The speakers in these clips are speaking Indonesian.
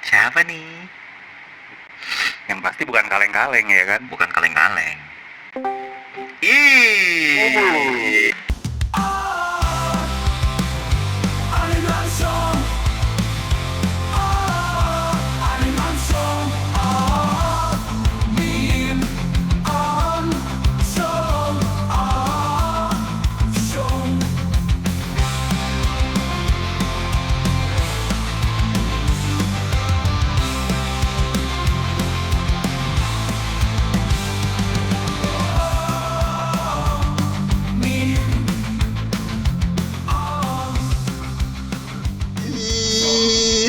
Siapa nih? Yang pasti bukan kaleng-kaleng ya kan? Bukan kaleng-kaleng. Ih.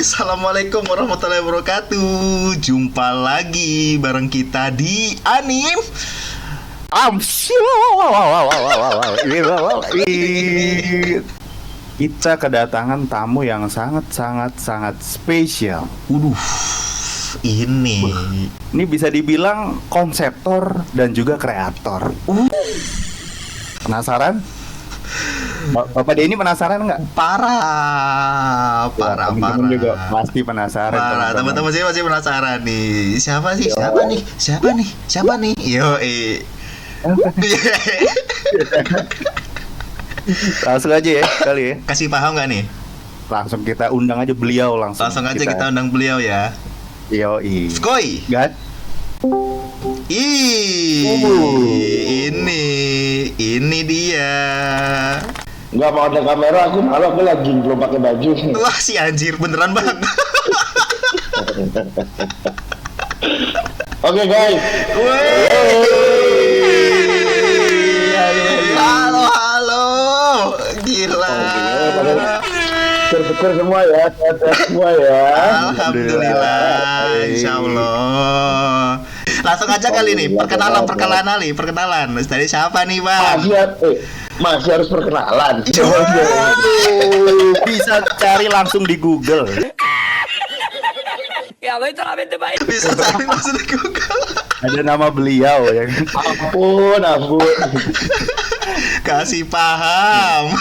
Assalamualaikum warahmatullahi wabarakatuh. Jumpa lagi bareng kita di Anim. Kita kedatangan tamu yang sangat spesial. Ini bisa dibilang konseptor dan juga kreator. Penasaran? Bapak Denny penasaran nggak? Parah. Teman-teman juga pasti penasaran. Parah, teman-teman saya masih penasaran nih. Siapa nih? Yo, Langsung aja ya kali ya. kasih paham nggak nih? Langsung kita undang aja beliau langsung. Langsung aja kita undang beliau ya. Yoi. Skoy. Gan? Ini dia. Nggak mau ada kamera, aku malu, aku lagi belum pakai baju. Wah, si anjir beneran bang. Oke guys. Halo. Gila. Syukur semua ya, sehat semua ya. Alhamdulillah. Insyaallah. Langsung aja kali nih, perkenalan. Tadi siapa nih bang? Masih harus perkenalan. Bisa cari langsung di Google. Bisa cari langsung di Google. Ada nama beliau ya. Ampun. Kasih paham.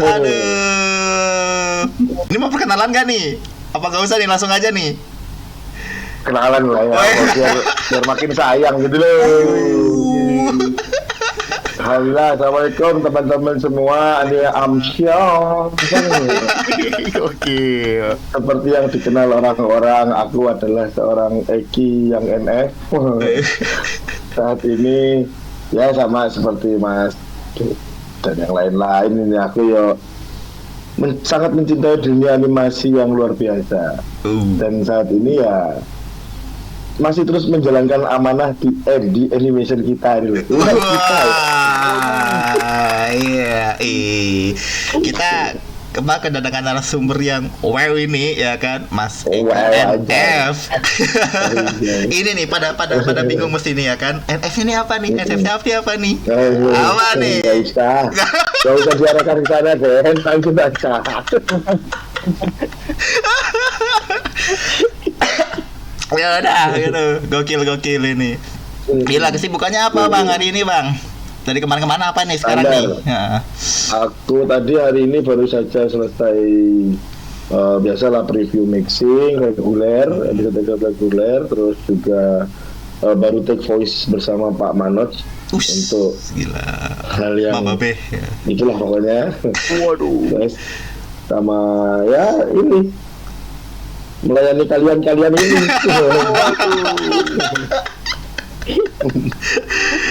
Aduh. Ini mau perkenalan gak nih? Apa gak usah nih, langsung aja nih? Kenalan lah ya, biar makin sayang gitu loh. Alhamdulillah, assalamualaikum teman-teman semua. Ada Amsyong. Oke. Seperti yang dikenal orang-orang, aku adalah seorang Eki yang NF. Saat ini ya sama seperti Mas dan yang lain-lain, ini aku sangat mencintai dunia animasi yang luar biasa. Dan saat ini ya masih terus menjalankan amanah di MD Animation kita ini. Iya. Kita kedatangan narasumber yang wow ini ya kan, Mas NF. Ini nih pada bingung mesti nih ya kan. NF ini apa nih? NF apa nih? Apa nih? Gak usah diarahkan ke sana deh, langsung aja. Ya udah gitu. Gokil ini. Gila, kesibukannya apa bang hari ini bang? Dari kemana-kemana apa nih sekarang nih? Ya. Aku tadi hari ini baru saja selesai biasalah preview mixing episode reguler, terus juga baru take voice bersama Pak Manoj untuk gila. Hal yang Babe. Itulah pokoknya. Waduh. Terus sama ya ini melayani kalian ini.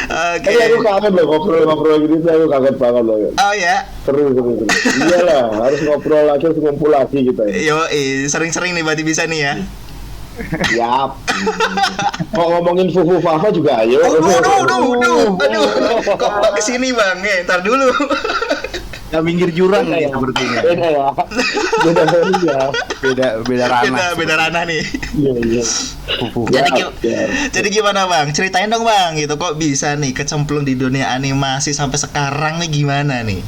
Oke. Aku kangen loh ngobrol gitu, aku kangen banget loh. Oh ya. Seru. Iyalah, harus ngobrol lagi, harus ngumpul lagi kita. Sering-sering nih berarti bisa nih ya. Yap. Mau ngomongin Fufu Fafa juga ayo. Aduh. Kok kesini bang? Ntar dulu. Ya minggir jurang nih sepertinya. Beda ranah. Beda ranah nih. Iya. Jadi gimana bang? Ceritain dong bang, gitu kok bisa nih kecemplung di dunia animasi sampai sekarang nih, gimana nih?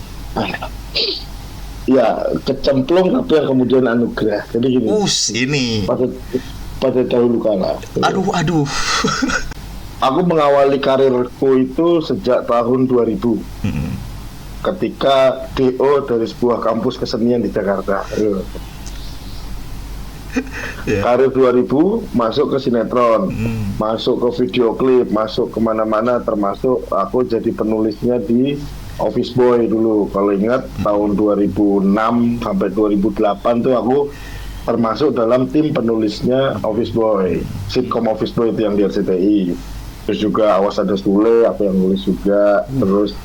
Ya kecemplung tapi yang kemudian anugerah. Jadi gini. Ini. Pada dahulu kala. Aduh. Aku mengawali karirku itu sejak tahun 2000. ketika DO dari sebuah kampus kesenian di Jakarta. Ya. Karir 2000 masuk ke sinetron, masuk ke video klip, masuk kemana-mana, termasuk aku jadi penulisnya di Office Boy dulu. Kalau ingat tahun 2006 sampai 2008 tuh aku termasuk dalam tim penulisnya Office Boy, sitkom Office Boy itu yang di RCTI. Terus juga Awas Ada Sule aku yang nulis juga. Terus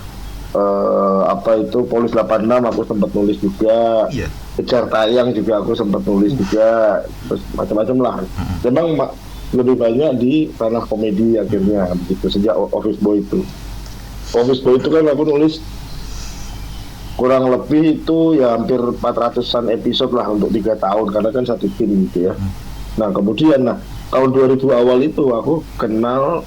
Polis 86 aku sempat nulis juga. Iya. Kejar Tayang juga aku sempat nulis juga. Terus macam-macam lah. Memang lebih banyak di ranah komedi akhirnya begitu sejak Office Boy itu. Office Boy itu kan aku nulis kurang lebih itu ya hampir 400-an episode lah untuk 3 tahun karena kan satu tim gitu ya. Nah kemudian tahun 2000 awal itu aku kenal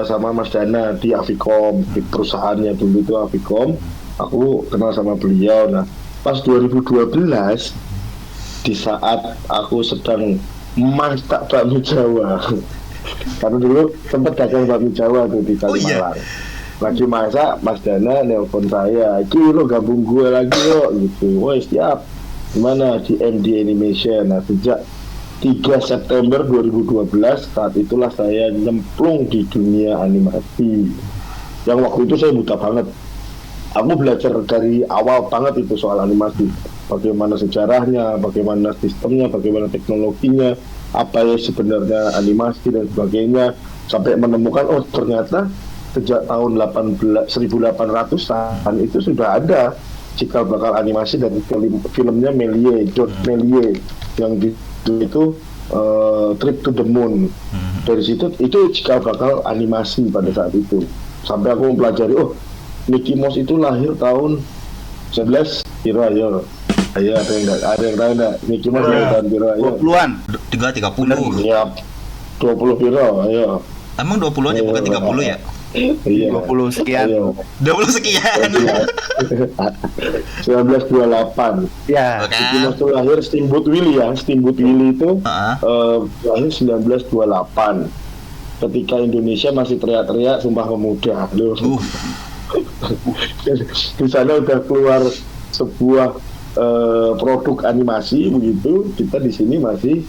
sama Mas Dana di Avicom, di perusahaannya dulu itu Avicom. Aku kenal sama beliau. Nah pas 2012 di saat aku sedang masak bakmi Jawa karena dulu sempat dagang bakmi Jawa tuh di Kalimalang. Lagi masak, Mas Dana nelpon saya, "Iki lo gabung gue lagi yo," gitu. "Woi siap." Gimana di MD Animation. Nah sejak 3 September 2012 saat itulah saya nyemplung di dunia animasi. Yang waktu itu saya buta banget. Aku belajar dari awal banget itu soal animasi. Bagaimana sejarahnya, bagaimana sistemnya, bagaimana teknologinya, apa ya sebenarnya animasi dan sebagainya. Sampai menemukan, oh ternyata sejak tahun 1800-an itu sudah ada cikal bakal animasi dari filmnya Méliès, Georges Méliès yang itu Trip to the Moon. Dari situ itu cikal bakal animasi pada saat itu. Sampai aku mempelajari, oh Mickey Mouse itu lahir tahun 11 kira ya. Ayo ada yang tahu enggak? Mickey Mouse lahir tahun kira ya. 20-an. 30. Ya 20 kira ayo. Emang 20 aja bukan 30 ya? Iya. 20 sekian. Ayo. 20 sekian. 1928. Ya. Mickey Mouse itu lahir Steamboat Willie ya. Steamboat Willie itu lahir 1928. Ketika Indonesia masih teriak-teriak Sumpah Pemuda. Loh. Di sana udah keluar sebuah produk animasi begitu. Kita di sini masih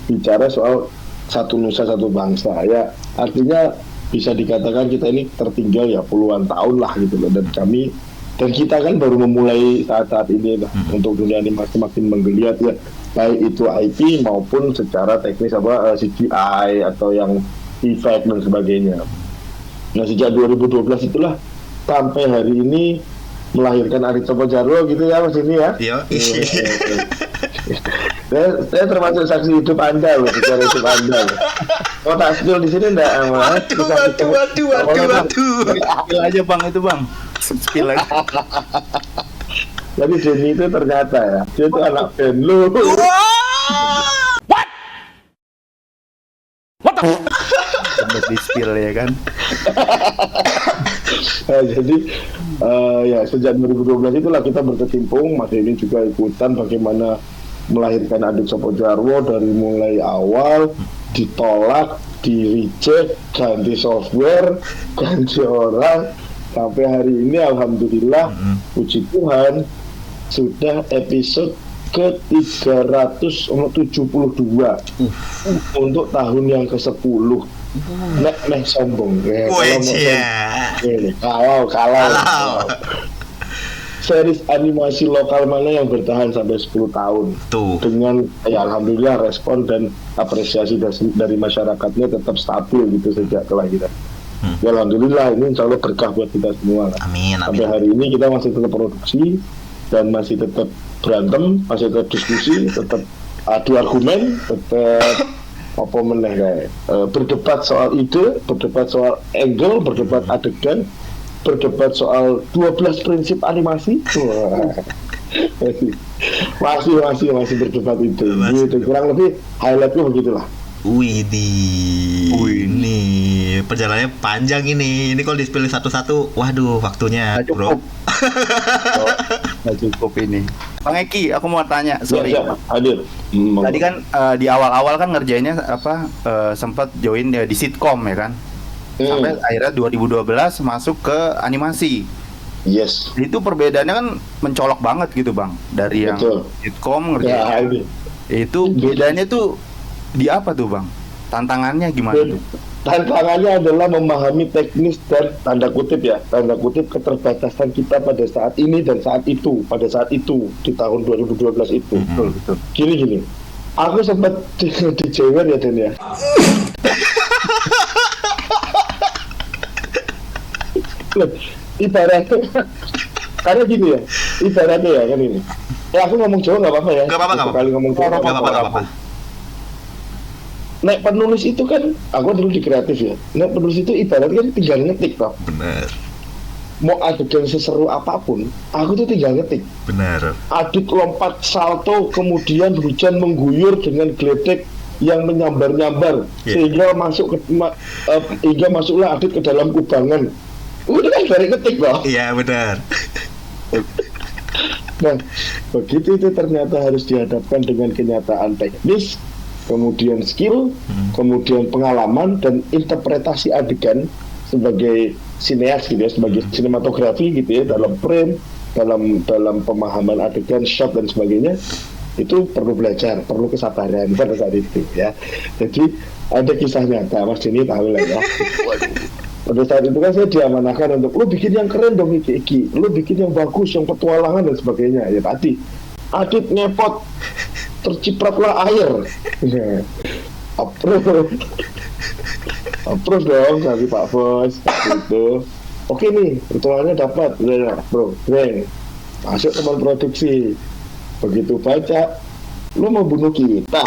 bicara soal satu nusa satu bangsa ya. Artinya bisa dikatakan kita ini tertinggal ya puluhan tahun lah gitu loh. Dan kita kan baru memulai saat-saat ini lah untuk dunia animasi makin menggeliat ya, baik itu IP maupun secara teknis CGI atau yang effect dan sebagainya. Nah sejak 2012 itulah sampai hari ini melahirkan Ari Toko Jarwo gitu ya Mas ini ya. Iya. Saya termasuk saksi hidup Anda loh, secara hidup Anda loh. Mau tak spill di sini enggak? Waduh. Spill aja bang itu bang. Spill aja. Jadi Denny itu ternyata ya, dia itu anak band lu. Sampai di spill ya kan. Nah, jadi ya sejak 2012 itulah kita berkecimpung. Mas ini juga ikutan bagaimana melahirkan Adit Sopo Jarwo dari mulai awal ditolak, di reject, ganti software, ganti orang, sampai hari ini alhamdulillah puji Tuhan sudah episode ke-372 untuk tahun yang ke-10. Nek sombong ya, kalau series animasi lokal mana yang bertahan sampai 10 tahun Tuh. dengan ya alhamdulillah respon dan apresiasi dari masyarakatnya tetap stabil gitu sejak kelahiran. Ya alhamdulillah ini insya Allah berkah buat kita semua. Amin. Sampai hari ini kita masih tetap produksi dan masih tetap berantem, masih tetap diskusi, tetap adu argumen, tetap apa meneh kayak berdebat soal ide, berdebat soal angle, berdebat adegan, berdebat soal 12 prinsip animasi. masih berdebat itu. Gitu. Kurang lebih highlightnya begitulah. Ini perjalanannya panjang ini. Ini kalau dipilih satu-satu, waduh waktunya bro. Nggak cukup ini. Bang Eki, aku mau tanya, sorry. Ya, hadir. Tadi kan di awal-awal kan ngerjainnya sempat join di sitkom ya kan? Sampai akhirnya 2012 masuk ke animasi. Yes. Itu perbedaannya kan mencolok banget gitu Bang. Dari yang Betul. sitkom ngerti. Ya, ini. Itu bedanya tuh di apa tuh Bang? Tantangannya gimana tuh? Tantangannya adalah memahami teknis dan tanda kutip keterbatasan kita pada saat ini dan pada saat itu di tahun 2012 itu. Betul. Gini. Aku sempat dijewer ya Dan ya. Loh, ibaratnya karena gini ya, ibaratnya ya kan ini. Aku ngomong Jawa nggak apa-apa ya. Nggak apa-apa. Kali ngomong Jawa Nggak apa-apa. Nek penulis itu kan, aku dulu di kreatif ya. Nek penulis itu ibaratnya kan tinggal ngetik toh. Bener. Mau adegan seseru apapun, aku tuh tinggal ngetik. Bener. Adit lompat salto, kemudian hujan mengguyur dengan geledek yang menyambar-nyambar sehingga hingga masuklah Adit ke dalam kubangan. Udah kan dari ngetik loh. Iya benar. Nah, begitu itu ternyata harus dihadapkan dengan kenyataan teknis, kemudian skill, kemudian pengalaman dan interpretasi adegan sebagai sineas gitu ya, sebagai sinematografi gitu ya, dalam frame, dalam pemahaman adegan, shot dan sebagainya. Itu perlu belajar, perlu kesabaran pada saat itu ya. Jadi ada kisah nyata, Mas Dini tahu lah ya. Pada saat itu kan saya diamanahkan untuk lu bikin yang keren dong Iki, lu bikin yang bagus, yang petualangan dan sebagainya. Ya tadi Adit ngepot, tercipratlah air. Ya. Approve dong dari Pak Bos gitu. Oke nih, petualangannya dapat, ya bro, keren. Masuk teman produksi. Begitu baca, lu mau bunuh kita.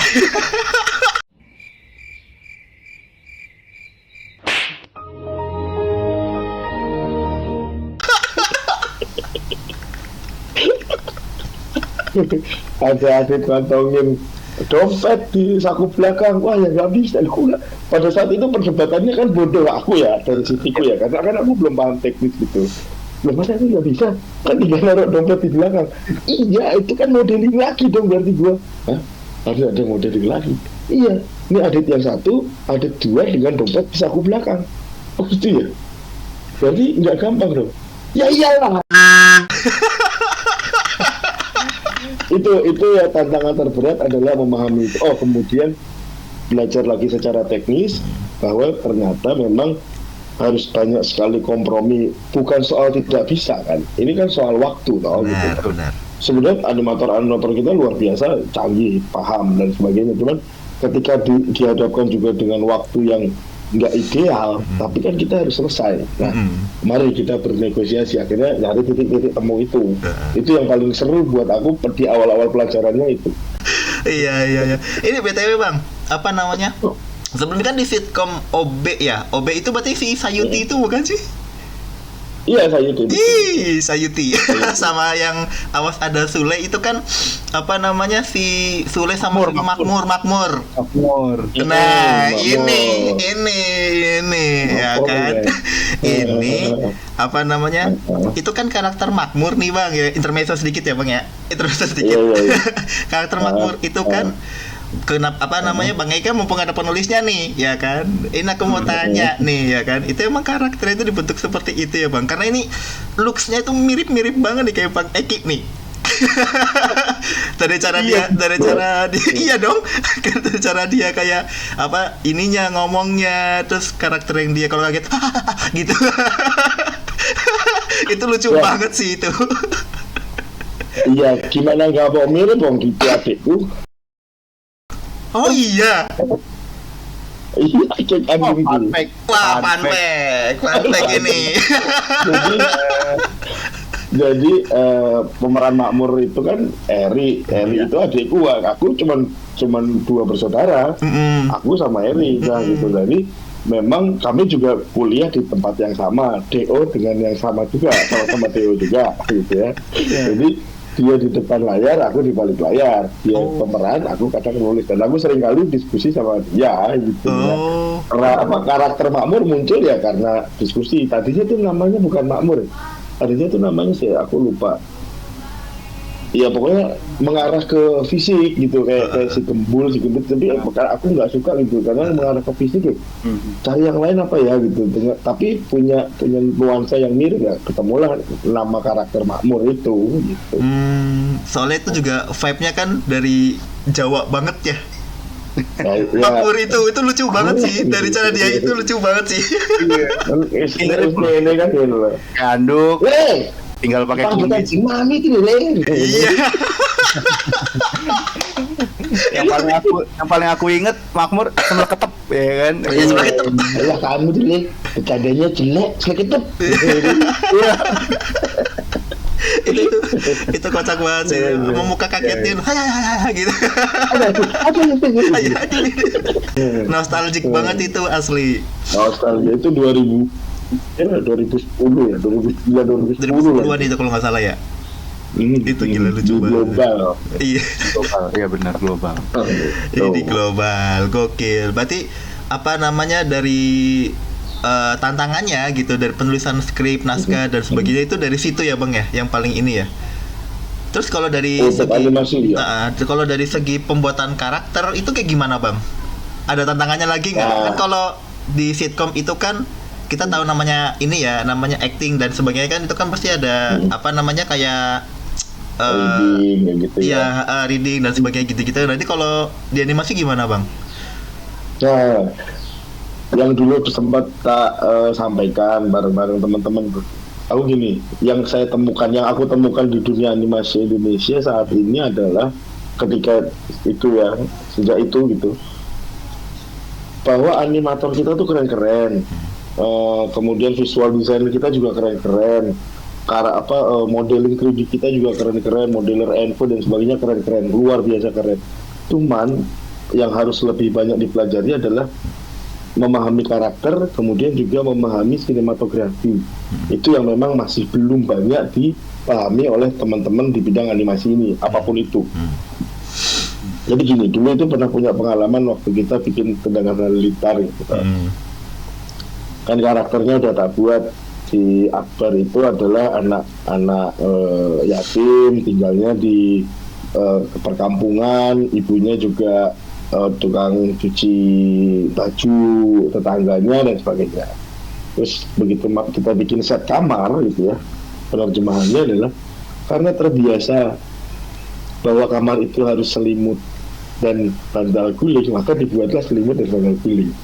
Ada Adit kantongin dompet di saku belakang, wah ya nggak bisa. Pada saat itu perdebatannya kan bodoh aku ya dari sisiku ya, karena kan aku belum paham teknis gitu. Loh masa itu nggak bisa? Kan tinggal naruh dompet di belakang. Iya itu kan modeling lagi dong berarti gua. Hah? Ada modeling lagi. Iya, ini Adit yang satu, Adit dua dengan dompet di saku belakang. Oh gitu ya? Berarti nggak gampang dong. Ya iyalah. itu ya tantangan terberat adalah memahami itu. Oh kemudian belajar lagi secara teknis bahwa ternyata memang harus banyak sekali kompromi, bukan soal tidak bisa kan, ini kan soal waktu tau gitu. Benar. Sebenarnya animator kita luar biasa canggih, paham dan sebagainya, cuman ketika dihadapkan juga dengan waktu yang nggak ideal, tapi kan kita harus selesai. Nah, mari kita bernegosiasi, akhirnya nyari titik-titik temu itu. Itu yang paling seru buat aku di awal-awal pelajarannya itu. Iya. Ini BTW Bang, apa namanya? Sebelumnya kan di sitkom OB ya. OB itu berarti si Sayuti itu bukan sih? Iya, Sayuti. Sayuti. Sama yang awas ada Sule itu kan apa namanya si Sule sama Makmur. Nah, ini ya kan. Ini apa namanya? Itu kan karakter Makmur nih Bang ya. Intermezzo sedikit ya Bang ya. Iya. Karakter Makmur itu kan kenapa apa namanya Bang Eka mumpung ada penulisnya nih ya kan, ini aku mau tanya nih ya kan, itu emang karakternya itu dibentuk seperti itu ya Bang, karena ini looksnya itu mirip banget nih kayak Bang Eki nih. dari cara dia iya dong. Dari cara dia kayak apa ininya ngomongnya, terus karakter yang dia kalau kaget gitu. Itu lucu banget sih itu. Iya, gimana nggak mau mirip Bang gitu adikku. Oh iya. Iya, kayak anjing itu. Wah, panpek ini. Jadi pemeran Makmur itu kan Eri itu adikku, aku cuman dua bersaudara, aku sama Eri, gitu. Jadi memang kami juga kuliah di tempat yang sama, DO dengan yang sama juga, sama DO juga, gitu ya. Jadi dia di depan layar, aku di balik layar. Dia pemeran, aku kadang nulis, dan aku sering kali diskusi sama dia, gitu ya. Karena karakter Makmur muncul ya karena diskusi. Tadinya tuh namanya bukan Makmur, tadinya tuh namanya aku lupa. ya pokoknya mengarah ke fisik gitu kayak si Gembul si Gendut, tapi aku nggak suka gitu karena mengarah ke fisik ya. Cari yang lain apa ya gitu. Tapi punya nuansa yang mirip ya, ketemulah nama karakter Makmur itu gitu. Soalnya itu juga vibe-nya kan dari Jawa banget ya. Ya, Makmur itu lucu banget sih, dari cara dia itu lucu banget sih. Ini kan gitu loh. Anduk tinggal pakai kumis. Si Mami itu nih. Iya. yang paling aku inget Makmur sebelah ketep ya kan. Iya, sebelah ketep. Ya kamu tuh nih, bercandanya jelek, sebelah ketep. itu kocak banget sih. Mau muka kagetin, hai gitu. Nostalgic banget itu asli. Nostalgia itu 2010 ya, 2009 2010 2010-an itu kalau nggak salah ya. Itu gila lucu banget. Global. Iya. Iya benar global. Ini global, gokil. Berarti apa namanya dari tantangannya gitu, dari penulisan skrip, naskah dan sebagainya itu dari situ ya Bang ya, yang paling ini ya. Terus kalau dari kalau dari segi pembuatan karakter itu kayak gimana Bang? Ada tantangannya lagi nggak? Kan kalau di sitcom itu kan kita tahu namanya ini ya, namanya acting dan sebagainya kan, itu kan pasti ada apa namanya kayak reading gitu ya. Reading dan sebagainya gitu-gitu. Nanti kalau di animasi gimana Bang? Nah, yang dulu sempat tak sampaikan bareng-bareng teman-teman. Aku gini, yang aku temukan di dunia animasi Indonesia saat ini adalah ketika itu ya, sejak itu gitu, bahwa animator kita tuh keren-keren. Kemudian visual design kita juga keren-keren, modeling 3D kita juga keren-keren, modeler Envo dan sebagainya keren-keren, luar biasa keren. Cuman yang harus lebih banyak dipelajari adalah memahami karakter, kemudian juga memahami sinematografi. Itu yang memang masih belum banyak dipahami oleh teman-teman di bidang animasi ini, apapun itu. Jadi gini, dulu itu pernah punya pengalaman waktu kita bikin Tendangan Halilintar gitu kan karakternya udah tak buat. Si Akbar itu adalah anak yatim, tinggalnya di perkampungan, ibunya juga tukang cuci baju tetangganya dan sebagainya. Terus begitu kita bikin set kamar gitu ya, penerjemahannya adalah karena terbiasa bahwa kamar itu harus selimut dan bantal guling, maka dibuatlah selimut dan bantal guling.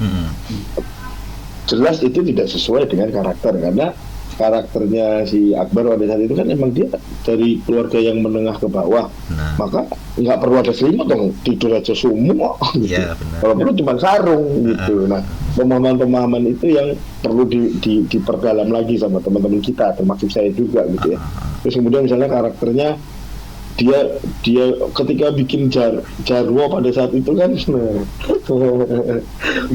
Jelas itu tidak sesuai dengan karakter, karena karakternya si Akbar pada saat itu kan emang dia dari keluarga yang menengah ke bawah, maka nggak perlu ada selimut dong, tidur aja semua gitu. Kalau perlu cuma sarung gitu. Nah, pemahaman itu yang perlu diperdalam lagi sama teman-teman kita, termasuk saya juga gitu ya. Terus kemudian misalnya karakternya dia ketika bikin Jarwo pada saat itu kan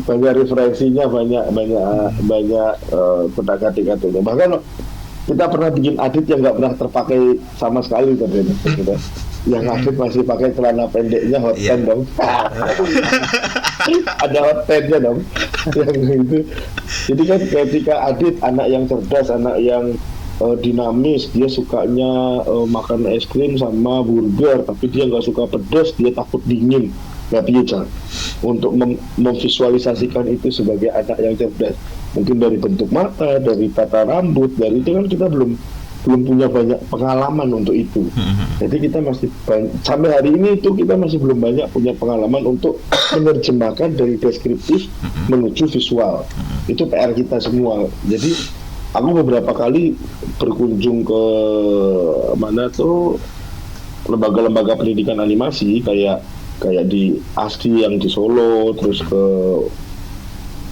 banyak referensinya, banyak kata-katanya. Bahkan kita pernah bikin Adit yang nggak pernah terpakai sama sekali katanya. Yang Adit masih pakai celana pendeknya hot pen dong. Ada hot pennya dong. Yang itu. Jadi kan ketika Adit anak yang cerdas, anak yang dinamis, dia sukanya makan es krim sama burger, tapi dia nggak suka pedas, dia takut dingin. Nggak bisa untuk memvisualisasikan itu sebagai anak yang cerdas. Mungkin dari bentuk mata, dari tata rambut, dari itu kan kita belum punya banyak pengalaman untuk itu. Jadi kita masih sampai hari ini itu kita masih belum banyak punya pengalaman untuk menerjemahkan dari deskriptif menuju visual. Itu PR kita semua. Jadi aku beberapa kali berkunjung ke lembaga-lembaga pendidikan animasi kayak di ASDI yang di Solo, terus ke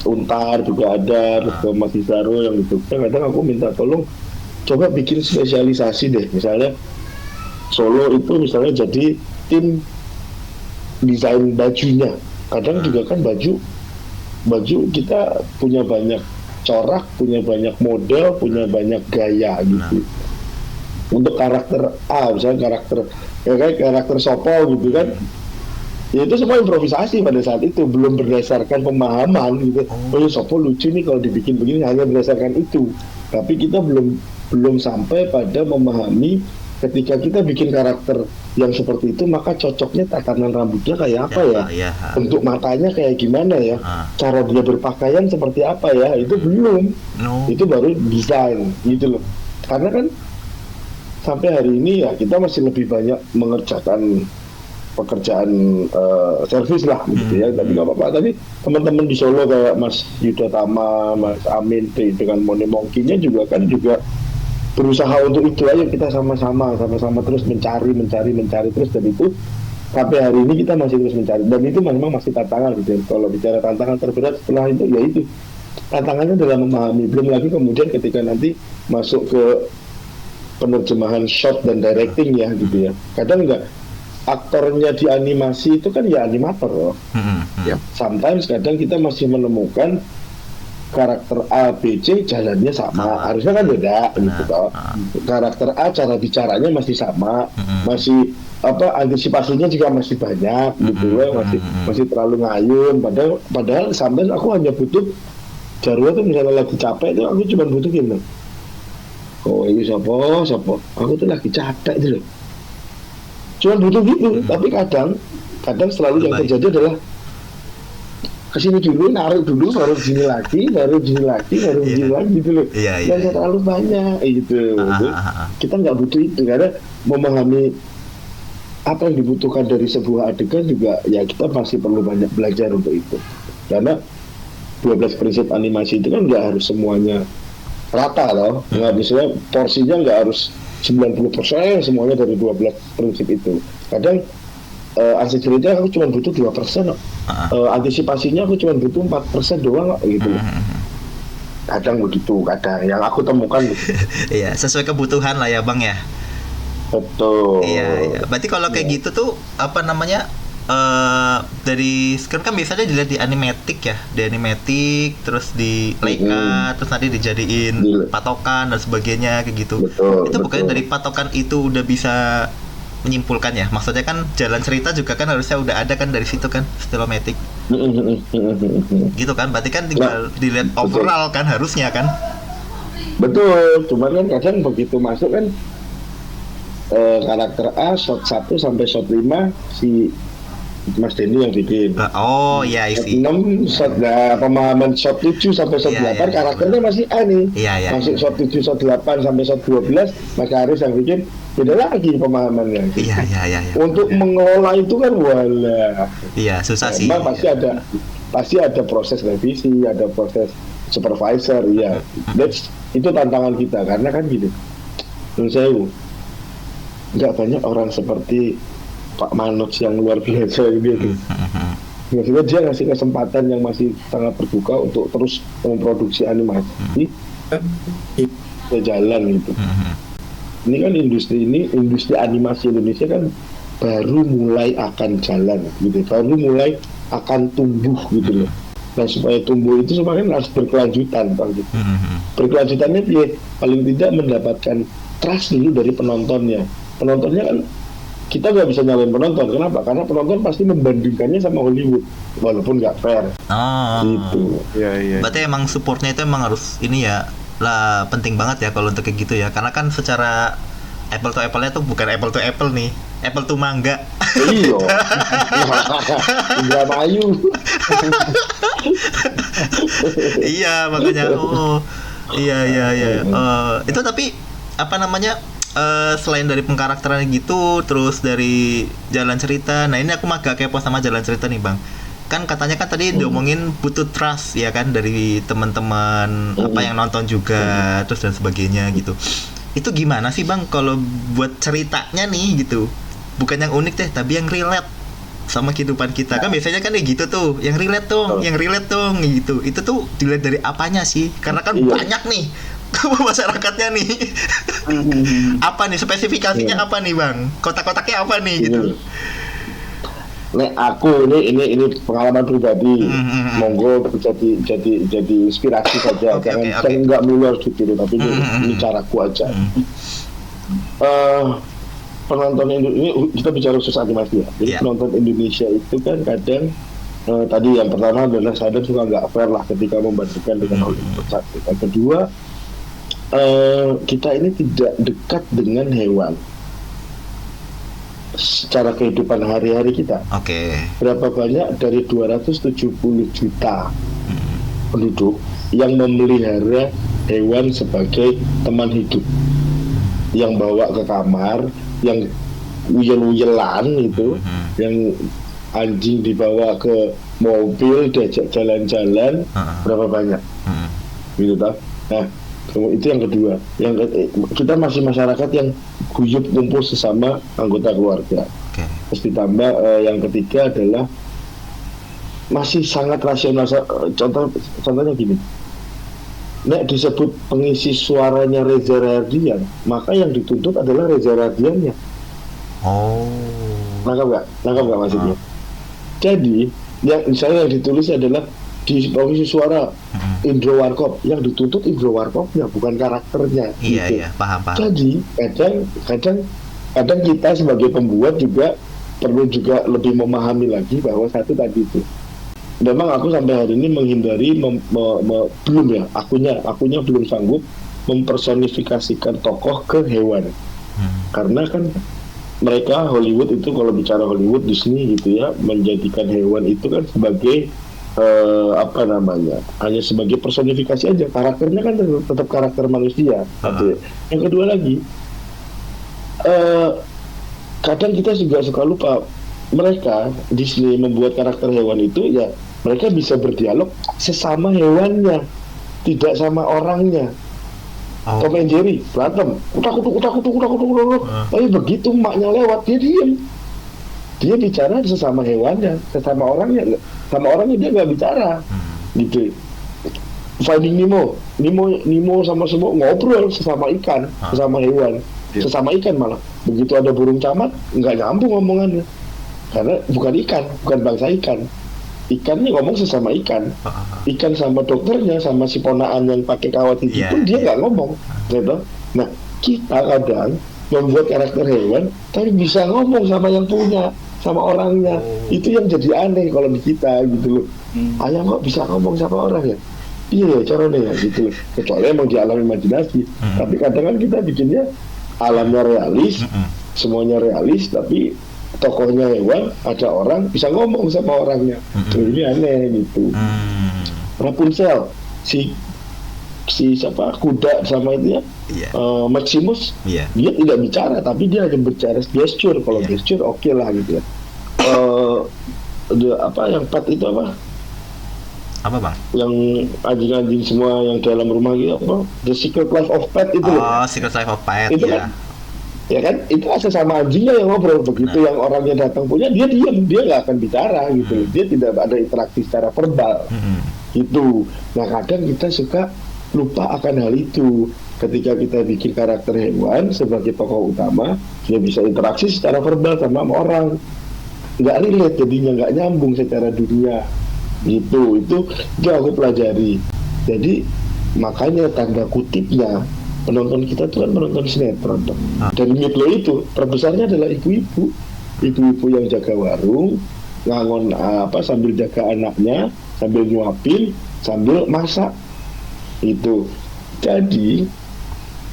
Untar juga ada, terus ke Masisaro yang di Jogja. Kadang aku minta tolong coba bikin spesialisasi deh, misalnya Solo itu misalnya jadi tim desain bajunya. Kadang juga kan baju kita punya banyak corak, punya banyak model, punya banyak gaya gitu. Untuk karakter A, misalnya karakter Sopo gitu kan, ya itu semua improvisasi pada saat itu, belum berdasarkan pemahaman gitu. Oh, Sopo lucu nih kalau dibikin begini, hanya berdasarkan itu. Tapi kita belum sampai pada memahami ketika kita bikin karakter yang seperti itu, maka cocoknya tatanan rambutnya kayak apa ya? Ya. Bentuk matanya kayak gimana ya? Cara dia berpakaian seperti apa ya? Itu belum. No. Itu baru desain gitu loh. Karena kan sampai hari ini ya kita masih lebih banyak mengerjakan pekerjaan servis lah gitu ya, tapi nggak apa-apa. Tapi teman-teman di Solo kayak Mas Yuda Tama, Mas Amin dengan Moni Mongkinya juga berusaha untuk itu aja, kita sama-sama terus mencari terus, dan itu sampai hari ini kita masih terus mencari, dan itu memang masih tantangan gitu ya. Kalau bicara tantangan terberat setelah itu ya itu tantangannya dalam memahami, belum lagi kemudian ketika nanti masuk ke penerjemahan shot dan directing ya gitu ya. Kadang enggak aktornya di animasi itu kan ya animator loh. Ya, sometimes kadang kita masih menemukan karakter A, B, C jalannya sama, harusnya kan beda gitu toh. Karakter A cara bicaranya masih sama, masih antisipasinya juga masih banyak gitu ya, masih terlalu ngayun. Padahal sometimes aku hanya butuh Jarwo tuh misalnya lagi capek itu aku cuma butuh gini. Oh ini siapa? Aku tuh lagi capek itu loh. Cuma butuh gitu, tapi kadang selalu yang terjadi adalah kesini dulu, naruh dulu, baru begini lagi gitu loh. Dan terlalu banyak gitu. Kita nggak butuh itu, karena memahami apa yang dibutuhkan dari sebuah adegan juga ya kita masih perlu banyak belajar untuk itu. Karena 12 prinsip animasi itu kan nggak harus semuanya rata loh. Nggak, misalnya porsinya nggak harus 90% semuanya dari 12 prinsip itu. Kadang cerita aku cuma butuh 2%, antisipasinya aku cuma butuh 4% doang gitu. Kadang begitu, kadang yang aku temukan gitu. Iya, sesuai kebutuhan lah ya Bang ya. Betul. Iya. Berarti kalau kayak gitu tuh apa namanya? Dari kan biasanya dilihat di animatic ya, di animatic terus di Leica, terus nanti dijadiin patokan dan sebagainya kayak gitu. Itu bukannya dari patokan itu udah bisa menyimpulkan ya, maksudnya kan jalan cerita juga kan harusnya udah ada kan dari situ kan, Stylomatic gitu kan, berarti kan tinggal dilihat overall kan harusnya kan. Betul, cuman kan kadang begitu masuk kan karakter A shot 1 sampai shot 5 si Mas Denny yang bikin. Oh iya isi. 6 shot pemahaman shot 7 sampai shot 8 karakternya masih A nih. Masuk shot 7 shot 8 sampai shot 12 Mas Haris yang bikin beda lagi pemahamannya. Iya. Untuk mengelola itu kan wala. Iya, susah sih. Memang pasti ada proses revisi, ada proses supervisor ya. Itu tantangan kita karena kan gitu. Menurut saya nggak banyak orang seperti Pak Manoj yang luar biasa gitu. Maksudnya dia ngasih kesempatan yang masih sangat terbuka untuk terus memproduksi animasi ke jalan gitu. Ini kan industri animasi Indonesia kan baru mulai akan jalan gitu, baru mulai akan tumbuh gitu loh. Nah supaya tumbuh itu semua kan harus berkelanjutan Pak gitu. Berkelanjutannya dia paling tidak mendapatkan trust dulu dari penontonnya. Penontonnya kan kita nggak bisa nyalain penonton, kenapa? Karena penonton pasti membandingkannya sama Hollywood, walaupun nggak fair. Gitu. Iya. Berarti emang supportnya itu emang harus ini ya, lah penting banget ya kalau untuk kayak gitu ya, karena kan secara apple to apple-nya tuh bukan apple to apple nih, apple to mangga. Iya. Nggak mayu. Iya makanya. Iya. Itu tapi apa namanya? Selain dari pengkarakteran gitu, terus dari jalan cerita. Nah ini aku agak kepo sama jalan cerita nih Bang. Kan katanya kan tadi diomongin butuh trust ya kan dari teman-teman apa yang nonton juga, terus dan sebagainya gitu. Itu gimana sih Bang kalau buat ceritanya nih gitu? Bukan yang unik deh, tapi yang relate sama kehidupan kita. Kan biasanya kan kayak gitu tuh, yang relate dong gitu. Itu tuh dilihat dari apanya sih? Karena kan banyak nih masyarakatnya nih. Apa nih spesifikasinya apa nih Bang? Kotak-kotaknya apa nih gitu? Nek aku ini pengalaman pribadi. Monggo jadi inspirasi saja. Jangan nggak melulu harus ditiru, tapi ini caraku aja. Penonton ini kita bicara khusus animasi ya. Jadi penonton Indonesia itu kan kadang tadi yang pertama adalah sadar suka nggak fair lah ketika membandingkan dengan Hollywood. Yang kedua kita ini tidak dekat dengan hewan. secara kehidupan hari-hari kita. Oke. Berapa banyak dari 270 juta Mm-mm. penduduk yang memelihara hewan sebagai teman hidup, yang bawa ke kamar, yang uyel-uyelan gitu, yang anjing dibawa ke mobil, diajak jalan-jalan, berapa banyak, gitu toh. Nah, itu yang kedua. Kita masih masyarakat yang guyup kumpul sesama anggota keluarga. Oke. Terus ditambah yang ketiga adalah masih sangat rasional. Contohnya gini, nek disebut pengisi suaranya Reza Rahardian, maka yang dituntut adalah Reza Rahardiannya. Oh. Nangkap nggak maksudnya? Jadi yang misalnya yang ditulis adalah di pengisi suara Indro Warkop, yang dituntut Indro Warkopnya, bukan karakternya. Iya, gitu. iya, paham. Jadi kadang kita sebagai pembuat juga perlu juga lebih memahami lagi bahwa satu tadi itu, memang aku sampai hari ini menghindari belum ya, akunya belum sanggup mempersonifikasikan tokoh ke hewan. Karena kan mereka Hollywood itu, kalau bicara Hollywood, Disney gitu ya, menjadikan hewan itu kan sebagai hanya sebagai personifikasi aja, karakternya kan tetap karakter manusia. Yang kedua lagi, kadang kita juga suka lupa, mereka Disney membuat karakter hewan itu ya mereka bisa berdialog sesama hewannya, tidak sama orangnya. Tom and Jerry berantem, utak. Tapi begitu maknya lewat, dia diem. Dia bicara sesama hewannya, sesama orangnya. Sama orangnya dia nggak bicara, gitu. Finding Nemo sama semua ngobrol sesama ikan, sesama hewan, sesama ikan malah. Begitu ada burung camat, nggak nyambung omongannya, karena bukan bangsa ikan. Ikannya ngomong sesama ikan sama dokternya, sama si ponaan yang pakai kawat itu pun dia nggak ngomong, gitu. Nah, kita kadang membuat karakter hewan tapi bisa ngomong sama yang punya, sama orangnya. Itu yang jadi aneh kalau di kita, gitu loh. Ayam kok bisa ngomong sama orang ya? Iya, caranya ya, gitu. Kecuali emang di alam imajinasi. Tapi kadang kan kita bikinnya alamnya realis, semuanya realis, tapi tokohnya hewan, ada orang bisa ngomong sama orangnya. Ini aneh gitu. Rapunzel, si siapa, kuda sama itu ya, Maximus, dia tidak bicara, tapi dia hanya bicara gesture. Kalau gesture oke lah gitu ya. Yang pet itu apa bang? Yang anjing-anjing semua yang dalam rumah gitu, The Secret Life of Pet itu. Secret Life of Pet itu kan, ya kan, itu asal sama anjingnya yang ngobrol. Begitu yang orangnya datang punya, dia diam, dia nggak akan bicara gitu. Dia tidak ada interaksi secara verbal gitu. Nah, kadang kita suka lupa akan hal itu. Ketika kita bikin karakter hewan sebagai tokoh utama, dia bisa interaksi secara verbal sama orang, nggak relate, jadinya nggak nyambung secara dunia gitu. Itu aku pelajari. Jadi makanya tanda kutipnya penonton kita tuh kan menonton sinetron. Dan Mitlo itu terbesarnya adalah ibu-ibu yang jaga warung, ngangon sambil jaga anaknya, sambil nyuapin, sambil masak itu. Jadi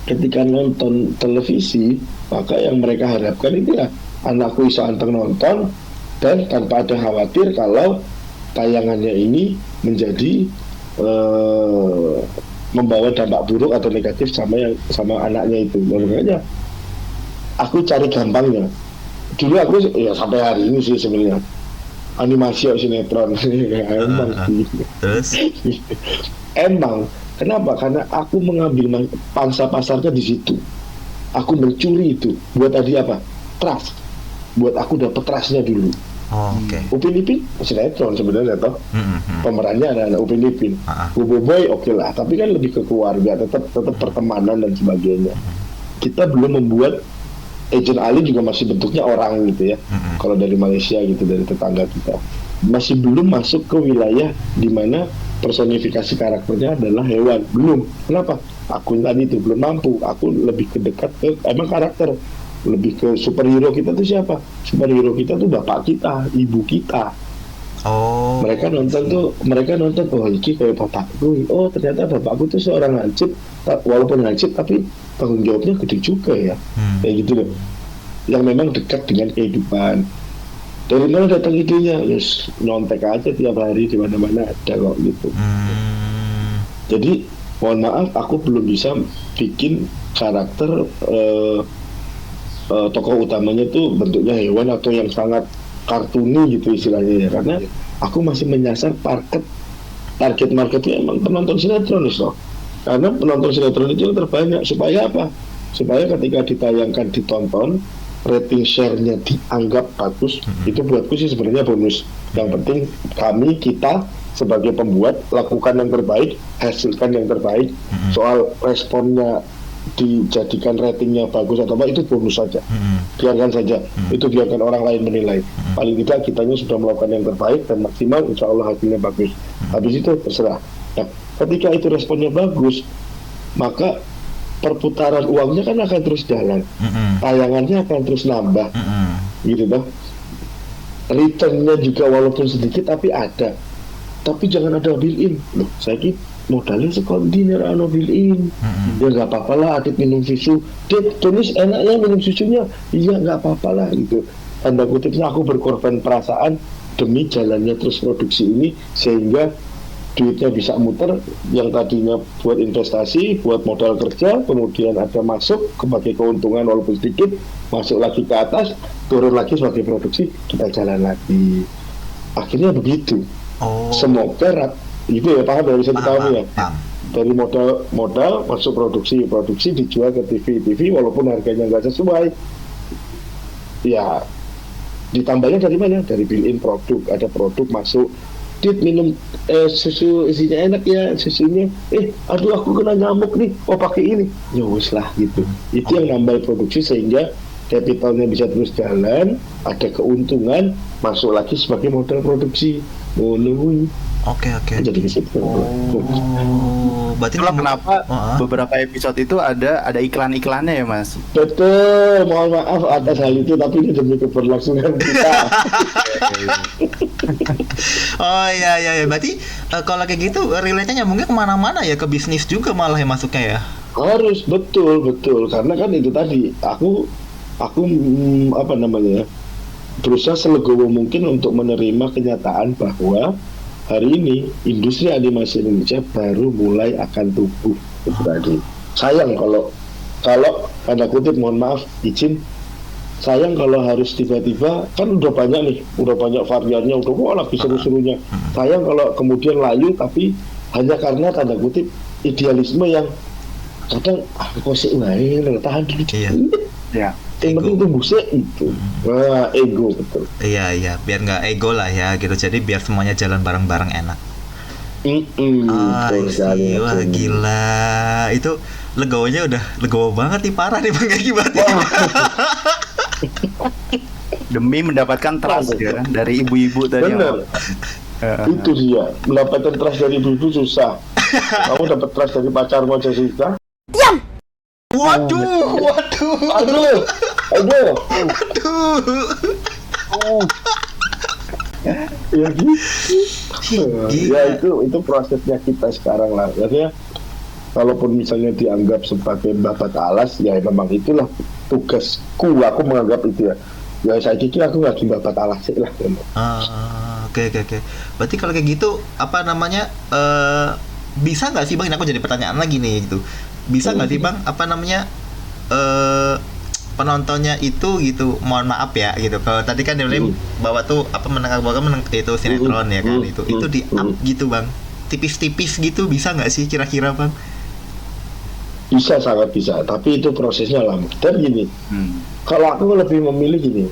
ketika nonton televisi, maka yang mereka harapkan itu ya anakku bisa anteng nonton dan tanpa ada khawatir kalau tayangannya ini menjadi membawa dampak buruk atau negatif sama anaknya itu. Makanya aku cari gampangnya. Dulu aku ya sampai hari ini sih sebenarnya animasi sinetron. Emang kenapa? Karena aku mengambil pangsa pasarnya di situ. Aku mencuri itu. Buat tadi apa? Trust. Buat aku dapat trustnya dulu. Upin Ipin sinetron sebenarnya toh. Pemerannya ada Upin Ipin. Boboiboy oke lah, tapi kan lebih ke keluarga, tetap pertemanan dan sebagainya. Kita belum membuat Agent Ali juga masih bentuknya orang gitu ya. Kalau dari Malaysia gitu, dari tetangga kita, masih belum masuk ke wilayah di mana personifikasi karakternya adalah hewan. Belum. Kenapa? Aku tadi itu belum mampu. Aku lebih dekat ke emang karakter. Lebih ke superhero kita tuh siapa? Superhero kita tuh bapak kita, ibu kita. Mereka nonton oh ini kayak bapakku. Oh ternyata bapakku tuh seorang hansip, walaupun hansip tapi tanggung jawabnya gede juga ya. Kayak gitu loh. yang memang dekat dengan kehidupan. Dari mana datang idenya? Yes, nyontek aja tiap hari di mana-mana ada kok gitu. Jadi mohon maaf, aku belum bisa bikin karakter tokoh utamanya tuh bentuknya hewan atau yang sangat kartuni gitu istilahnya ya, karena aku masih menyasar target marketnya emang penonton sinetron loh. Karena penonton sinetron itu yang terbanyak. Supaya apa? Supaya ketika ditayangkan, ditonton, rating share-nya dianggap bagus, itu buatku sih sebenarnya bonus. Yang penting kita sebagai pembuat lakukan yang terbaik, hasilkan yang terbaik. Soal responnya dijadikan ratingnya bagus atau apa, itu bonus saja. Biarkan saja, itu biarkan orang lain menilai. Paling tidak kitanya sudah melakukan yang terbaik dan maksimal, insya Allah hasilnya bagus. Habis itu terserah. Nah, ketika itu responnya bagus, maka perputaran uangnya kan akan terus jalan, tayangannya akan terus nambah, gitu toh. Returnnya juga walaupun sedikit tapi ada. Tapi jangan ada built-in. Loh, saya kira modalnya sekondi ada built-in. Ya nggak apa-apa lah, Adit minum susu. Dit, tulis enaknya minum susunya. Iya nggak apa-apa lah gitu. Tanda kutipnya aku berkorban perasaan demi jalannya terus produksi ini, sehingga duitnya bisa muter, yang tadinya buat investasi, buat modal kerja, kemudian ada masuk sebagai keuntungan walaupun sedikit, masuk lagi ke atas, turun lagi sebagai produksi, kita jalan lagi. Akhirnya begitu. Semoga itu ya, paham ya, bisa dipahami ya. Dari modal masuk produksi dijual ke TV walaupun harganya nggak sesuai. Ya ditambahnya dari mana? Dari built-in produk, ada produk masuk. Dit minum susu isinya enak ya susunya, aduh aku kena nyamuk nih, pakai ini, ya wis lah gitu. Itu yang nambah produksi sehingga capitalnya bisa terus jalan, ada keuntungan, masuk lagi sebagai modal produksi. Oke. Jadi ke situ. Berarti kenapa beberapa episode itu ada iklan-iklannya ya, Mas? Betul, mohon maaf atas hal itu, tapi ini demi keberlangsungan kita. Oh iya. Berarti kalau kayak gitu relate-nya nyambungnya kemana-mana ya, ke bisnis juga malah ya masuknya ya? Harus, betul. Karena kan itu tadi, aku berusaha selegowo mungkin untuk menerima kenyataan bahwa hari ini industri animasi Indonesia baru mulai akan tumbuh. Itu tadi. Sayang kalau tanda kutip, mohon maaf, izin, sayang kalau harus tiba-tiba, kan udah banyak variannya, lagi seru-serunya. Sayang kalau kemudian layu, tapi hanya karena tanda kutip idealisme yang kadang kok sih tahan dulu. Iya. Yang penting tumbuh sih itu. Ego, betul. Iya, biar nggak ego lah ya gitu. Jadi biar semuanya jalan bareng-bareng enak. Wah gila, itu legowonya udah legowo banget nih, parah nih Bang Gagi berarti. Demi mendapatkan trust ya dari ibu-ibu tadi. Benar. Itu dia, mendapatkan trust dari ibu-ibu susah. Kamu dapat trust dari pacarmu aja susah. Diam. Waduh. Aduh. Ya gitu. Ya itu prosesnya kita sekarang lah. Artinya kalaupun misalnya dianggap sebagai babat alas, ya memang itulah tugasku. Aku menganggap itu ya. Ya saya pikir aku nggak babat alas sih lah. Oke. Berarti kalau kayak gitu bisa nggak sih Bang? Ini aku jadi pertanyaan lagi nih gitu. Bisa nggak sih Bang? Penontonnya itu gitu, mohon maaf ya gitu. Kalau tadi kan dia bilang bahwa tuh menengah itu sinetron ya kan, itu di up gitu Bang, tipis-tipis gitu, bisa nggak sih kira-kira Bang? Bisa, sangat bisa, tapi itu prosesnya lama. Dan gini, kalau aku lebih memilih gini,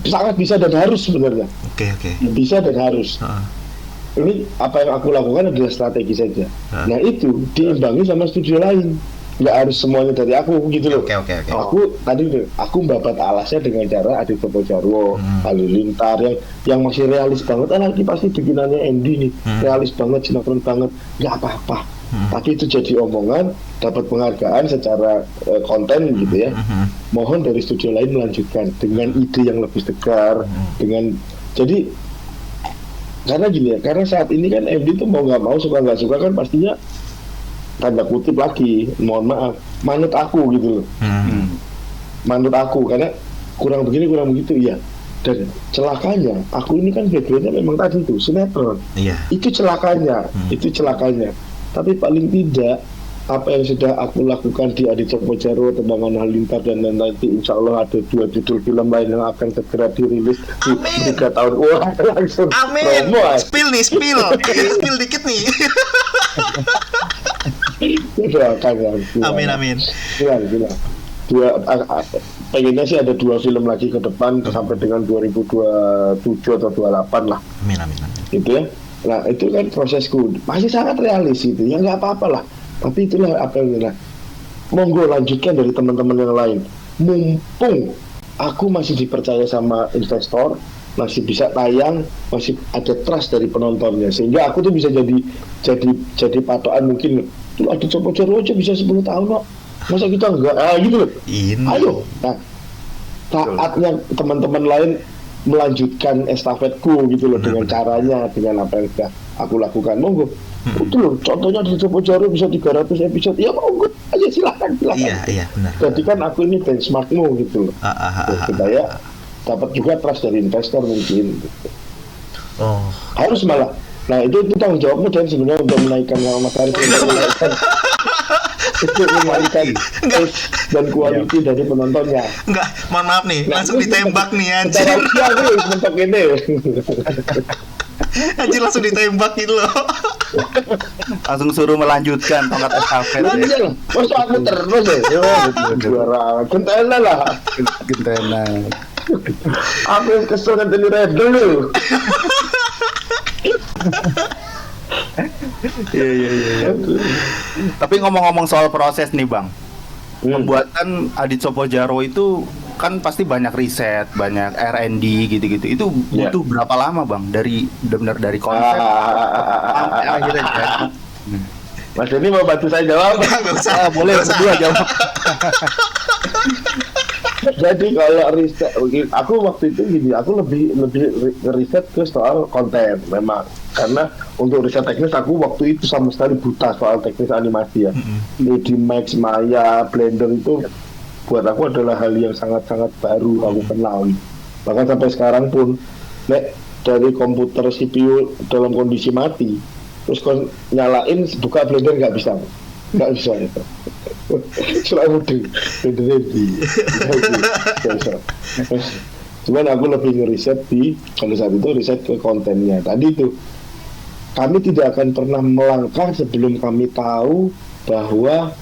sangat bisa dan harus sebenarnya. Oke. Bisa dan harus. Ini apa yang aku lakukan adalah strategi saja. Nah itu diimbangi sama studio lain. Nggak harus semuanya dari aku gitu loh. Oke. Aku babat alasnya dengan cara Adit Sopo Jarwo, Halilintar yang masih realis banget. Nanti pasti bikinannya Andy nih, realis banget, sinetron banget, nggak apa-apa. Tapi itu jadi omongan, dapat penghargaan secara konten gitu ya. Mohon dari studio lain melanjutkan dengan ide yang lebih segar, karena gini ya, karena saat ini kan MD tuh mau nggak mau, suka nggak suka kan pastinya tanda kutip lagi, mohon maaf, manut aku gitu loh. Manut aku, karena kurang begini kurang begitu ya. Dan celakanya aku ini kan backgroundnya memang tadi tuh sinetron. Iya. Itu celakanya. Tapi paling tidak apa yang sudah aku lakukan di Adi Cokmojaro, Tendangan Halilintar, dan nanti insya Allah ada 2 judul film lain yang akan segera dirilis di 3 tahun. Wah, langsung Amin. promo, Spill spill dikit nih. Doakan ya. Amin. Gila. Pengennya sih ada 2 film lagi ke depan sampai dengan 2027 atau 28 lah. Amin. Gitu ya. Nah itu kan prosesku masih sangat realis itu ya, nggak apa-apa lah, tapi itulah apa yang monggo lanjutkan dari teman-teman yang lain, mumpung aku masih dipercaya sama investor, masih bisa tayang, masih ada trust dari penontonnya, sehingga aku tuh bisa jadi patokan. Mungkin tuh ada Cokmojaro aja bisa 10 tahun kok, masa kita enggak gitu loh. Ayo, nah saatnya teman-teman lain melanjutkan estafetku gitu loh, dengan caranya, dengan apa yang sudah aku lakukan. Monggo. Itu loh, contohnya di Cokmojaro bisa 300 episode. Ya monggo aja, silakan. Iya, benar. Jadi kan aku ini benchmarkmu gitu loh. Supaya dapat juga trust dari investor mungkin. Gitu. Oh. Harus malah. Nah itu tanggung jawabmu dan sebenarnya untuk menaikkan nama Mas Arif, untuk menaikkan dan quality dari penontonnya. Enggak, mohon maaf nih, langsung ditembak nih anjir. Aku mentok ini. Anjir langsung ditembak gitu loh. Langsung suruh melanjutkan tongkat estafet. Iya lah, masa aku terus ya. Juara, gentena lah. Gentena. Aku yang kesel nanti Red dulu. Iya. Tapi ngomong-ngomong soal proses nih Bang, pembuatan Adi Cokmojaro itu kan pasti banyak riset, banyak R&D gitu-gitu. Itu butuh berapa lama Bang? Benar-benar dari konsep sampai akhirnya jadi. Mas ini mau bantu saya jawab? Enggak usah. Boleh berdua jawab. Jadi kalau riset, aku waktu itu gini, aku lebih riset ke soal konten memang, karena untuk riset teknis aku waktu itu sama sekali buta soal teknis animasi ya. Di Max, Maya, Blender itu buat aku adalah hal yang sangat-sangat baru aku kenal. Bahkan sampai sekarang pun, dari komputer CPU dalam kondisi mati, terus nyalain buka Blender nggak bisa itu. Selalu cuman aku lebih ngeriset pada saat itu riset ke kontennya. Tadi itu kami tidak akan pernah melangkah sebelum kami tahu bahwa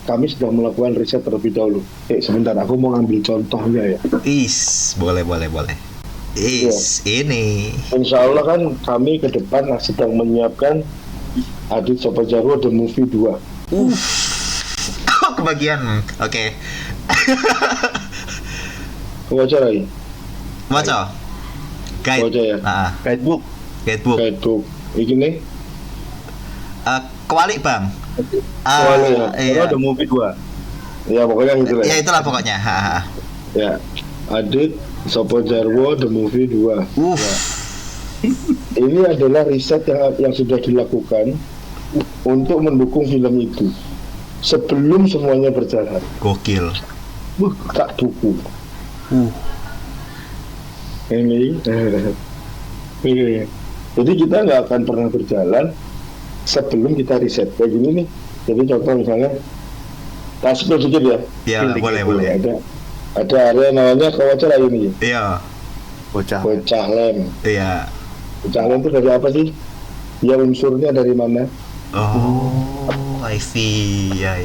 kami sudah melakukan riset terlebih dahulu. Sebentar, aku mau ngambil contohnya ya. Boleh. Ini. Insya Allah kan kami ke depan sedang menyiapkan Adi Cokmojaro The Movie 2. Kebagian. Oke. Baca lagi. Baca. Guide. Baca ya. Guidebook. Ini nih. Kewalik Bang. Iya. The Movie 2. Ya pokoknya gitu lah. Ya itulah pokoknya. Ya. Adi Cokmojaro The Movie 2. Ini adalah riset yang sudah dilakukan untuk mendukung film itu sebelum semuanya berjalan. Gokil. Tak buku. Ini. Jadi kita nggak akan pernah berjalan sebelum kita riset kayak gini nih. Jadi contoh misalnya, kasih sedikit ya. Ya boleh. Ada area namanya Kawacer ini. Iya. Bocah lem. Iya. Bocah lem itu dari apa sih? Ya unsurnya dari mana? Oh, I see. Ya.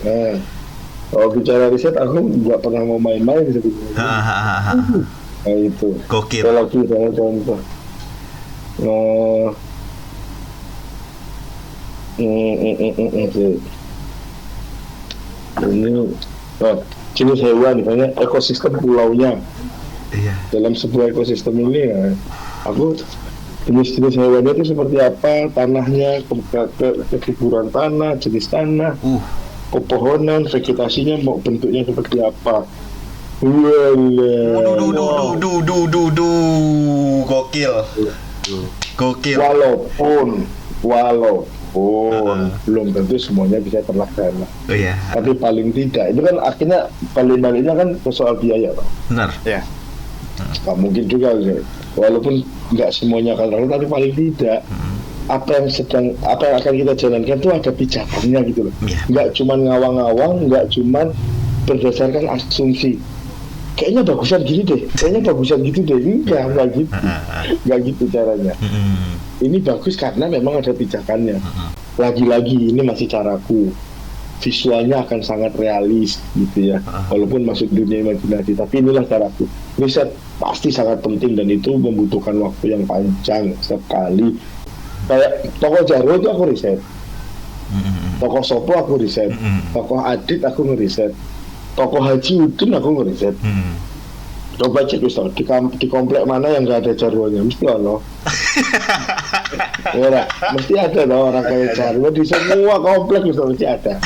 Nah, kalau bicara riset aku nggak pernah mau main-main sebetulnya. Nah itu. Gokil. Lagi saya contoh. Ini jenis hewan, misalnya ekosistem pulaunya. Iya. Dalam sebuah ekosistem ini ya, aku jenis-jenis hewannya itu seperti apa, tanahnya, kesuburan tanah, jenis tanah, pepohonan, vegetasinya mau bentuknya seperti apa. Gokil. Walaupun belum tentu semuanya bisa terlaksana. Oh iya. Tapi paling tidak, itu kan akhirnya baliknya kan ke soal biaya, Pak. Benar. Ya. Nggak mungkin juga, walaupun nggak semuanya akan terlaksana, tapi paling tidak apa yang akan kita jalankan itu ada pijakannya gitu loh. Iya. Nggak cuma ngawang-ngawang, nggak cuma berdasarkan asumsi. Kayaknya bagusan gini deh, kayaknya bagusan gitu deh. Nggak gitu, nggak gitu caranya. Ini bagus karena memang ada pijakannya. Lagi-lagi ini masih caraku. Visualnya akan sangat realis gitu ya, walaupun masuk dunia imajinasi. Tapi inilah caraku. Riset pasti sangat penting dan itu membutuhkan waktu yang panjang sekali. Kayak tokoh Jarwo itu aku riset, tokoh Sopo aku riset, tokoh Adit aku ngeriset, tokoh Haji Udin aku ngeriset. Coba cek Ustaz, di komplek mana yang nggak ada Jarwonya, mesti ono. Ya, mesti ada loh orang kayak Jarwo di semua komplek Ustaz, mesti ada.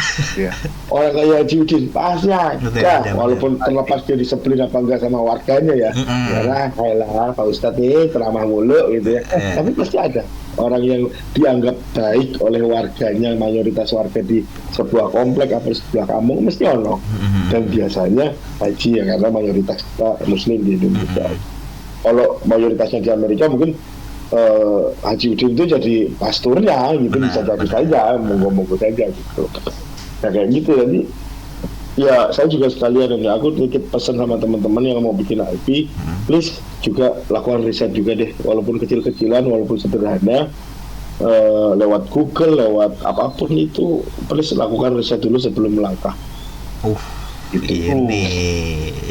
Orang kayak Haji Udin pasti ada, walaupun terlepas dia disebelin apa enggak sama warganya ya. Karena kayak Pak Ustadz ini ceramah mulu gitu ya. Tapi pasti ada orang yang dianggap baik oleh warganya, mayoritas warga di sebuah komplek atau sebuah kampung mesti ono. Dan biasanya haji ya, karena mayoritas kita muslim di Indonesia. Kalau mayoritasnya di Amerika mungkin Haji Udin itu jadi pasturnya gitu. Bisa jadi saja, monggo-monggo saja gitu. Nah kayak gitu, jadi ya saya juga sekalian dan aku titip pesan sama teman-teman yang mau bikin IP, please juga lakukan riset juga deh, walaupun kecil-kecilan, walaupun sederhana, lewat Google, lewat apapun itu, please lakukan riset dulu sebelum melangkah. Gitu.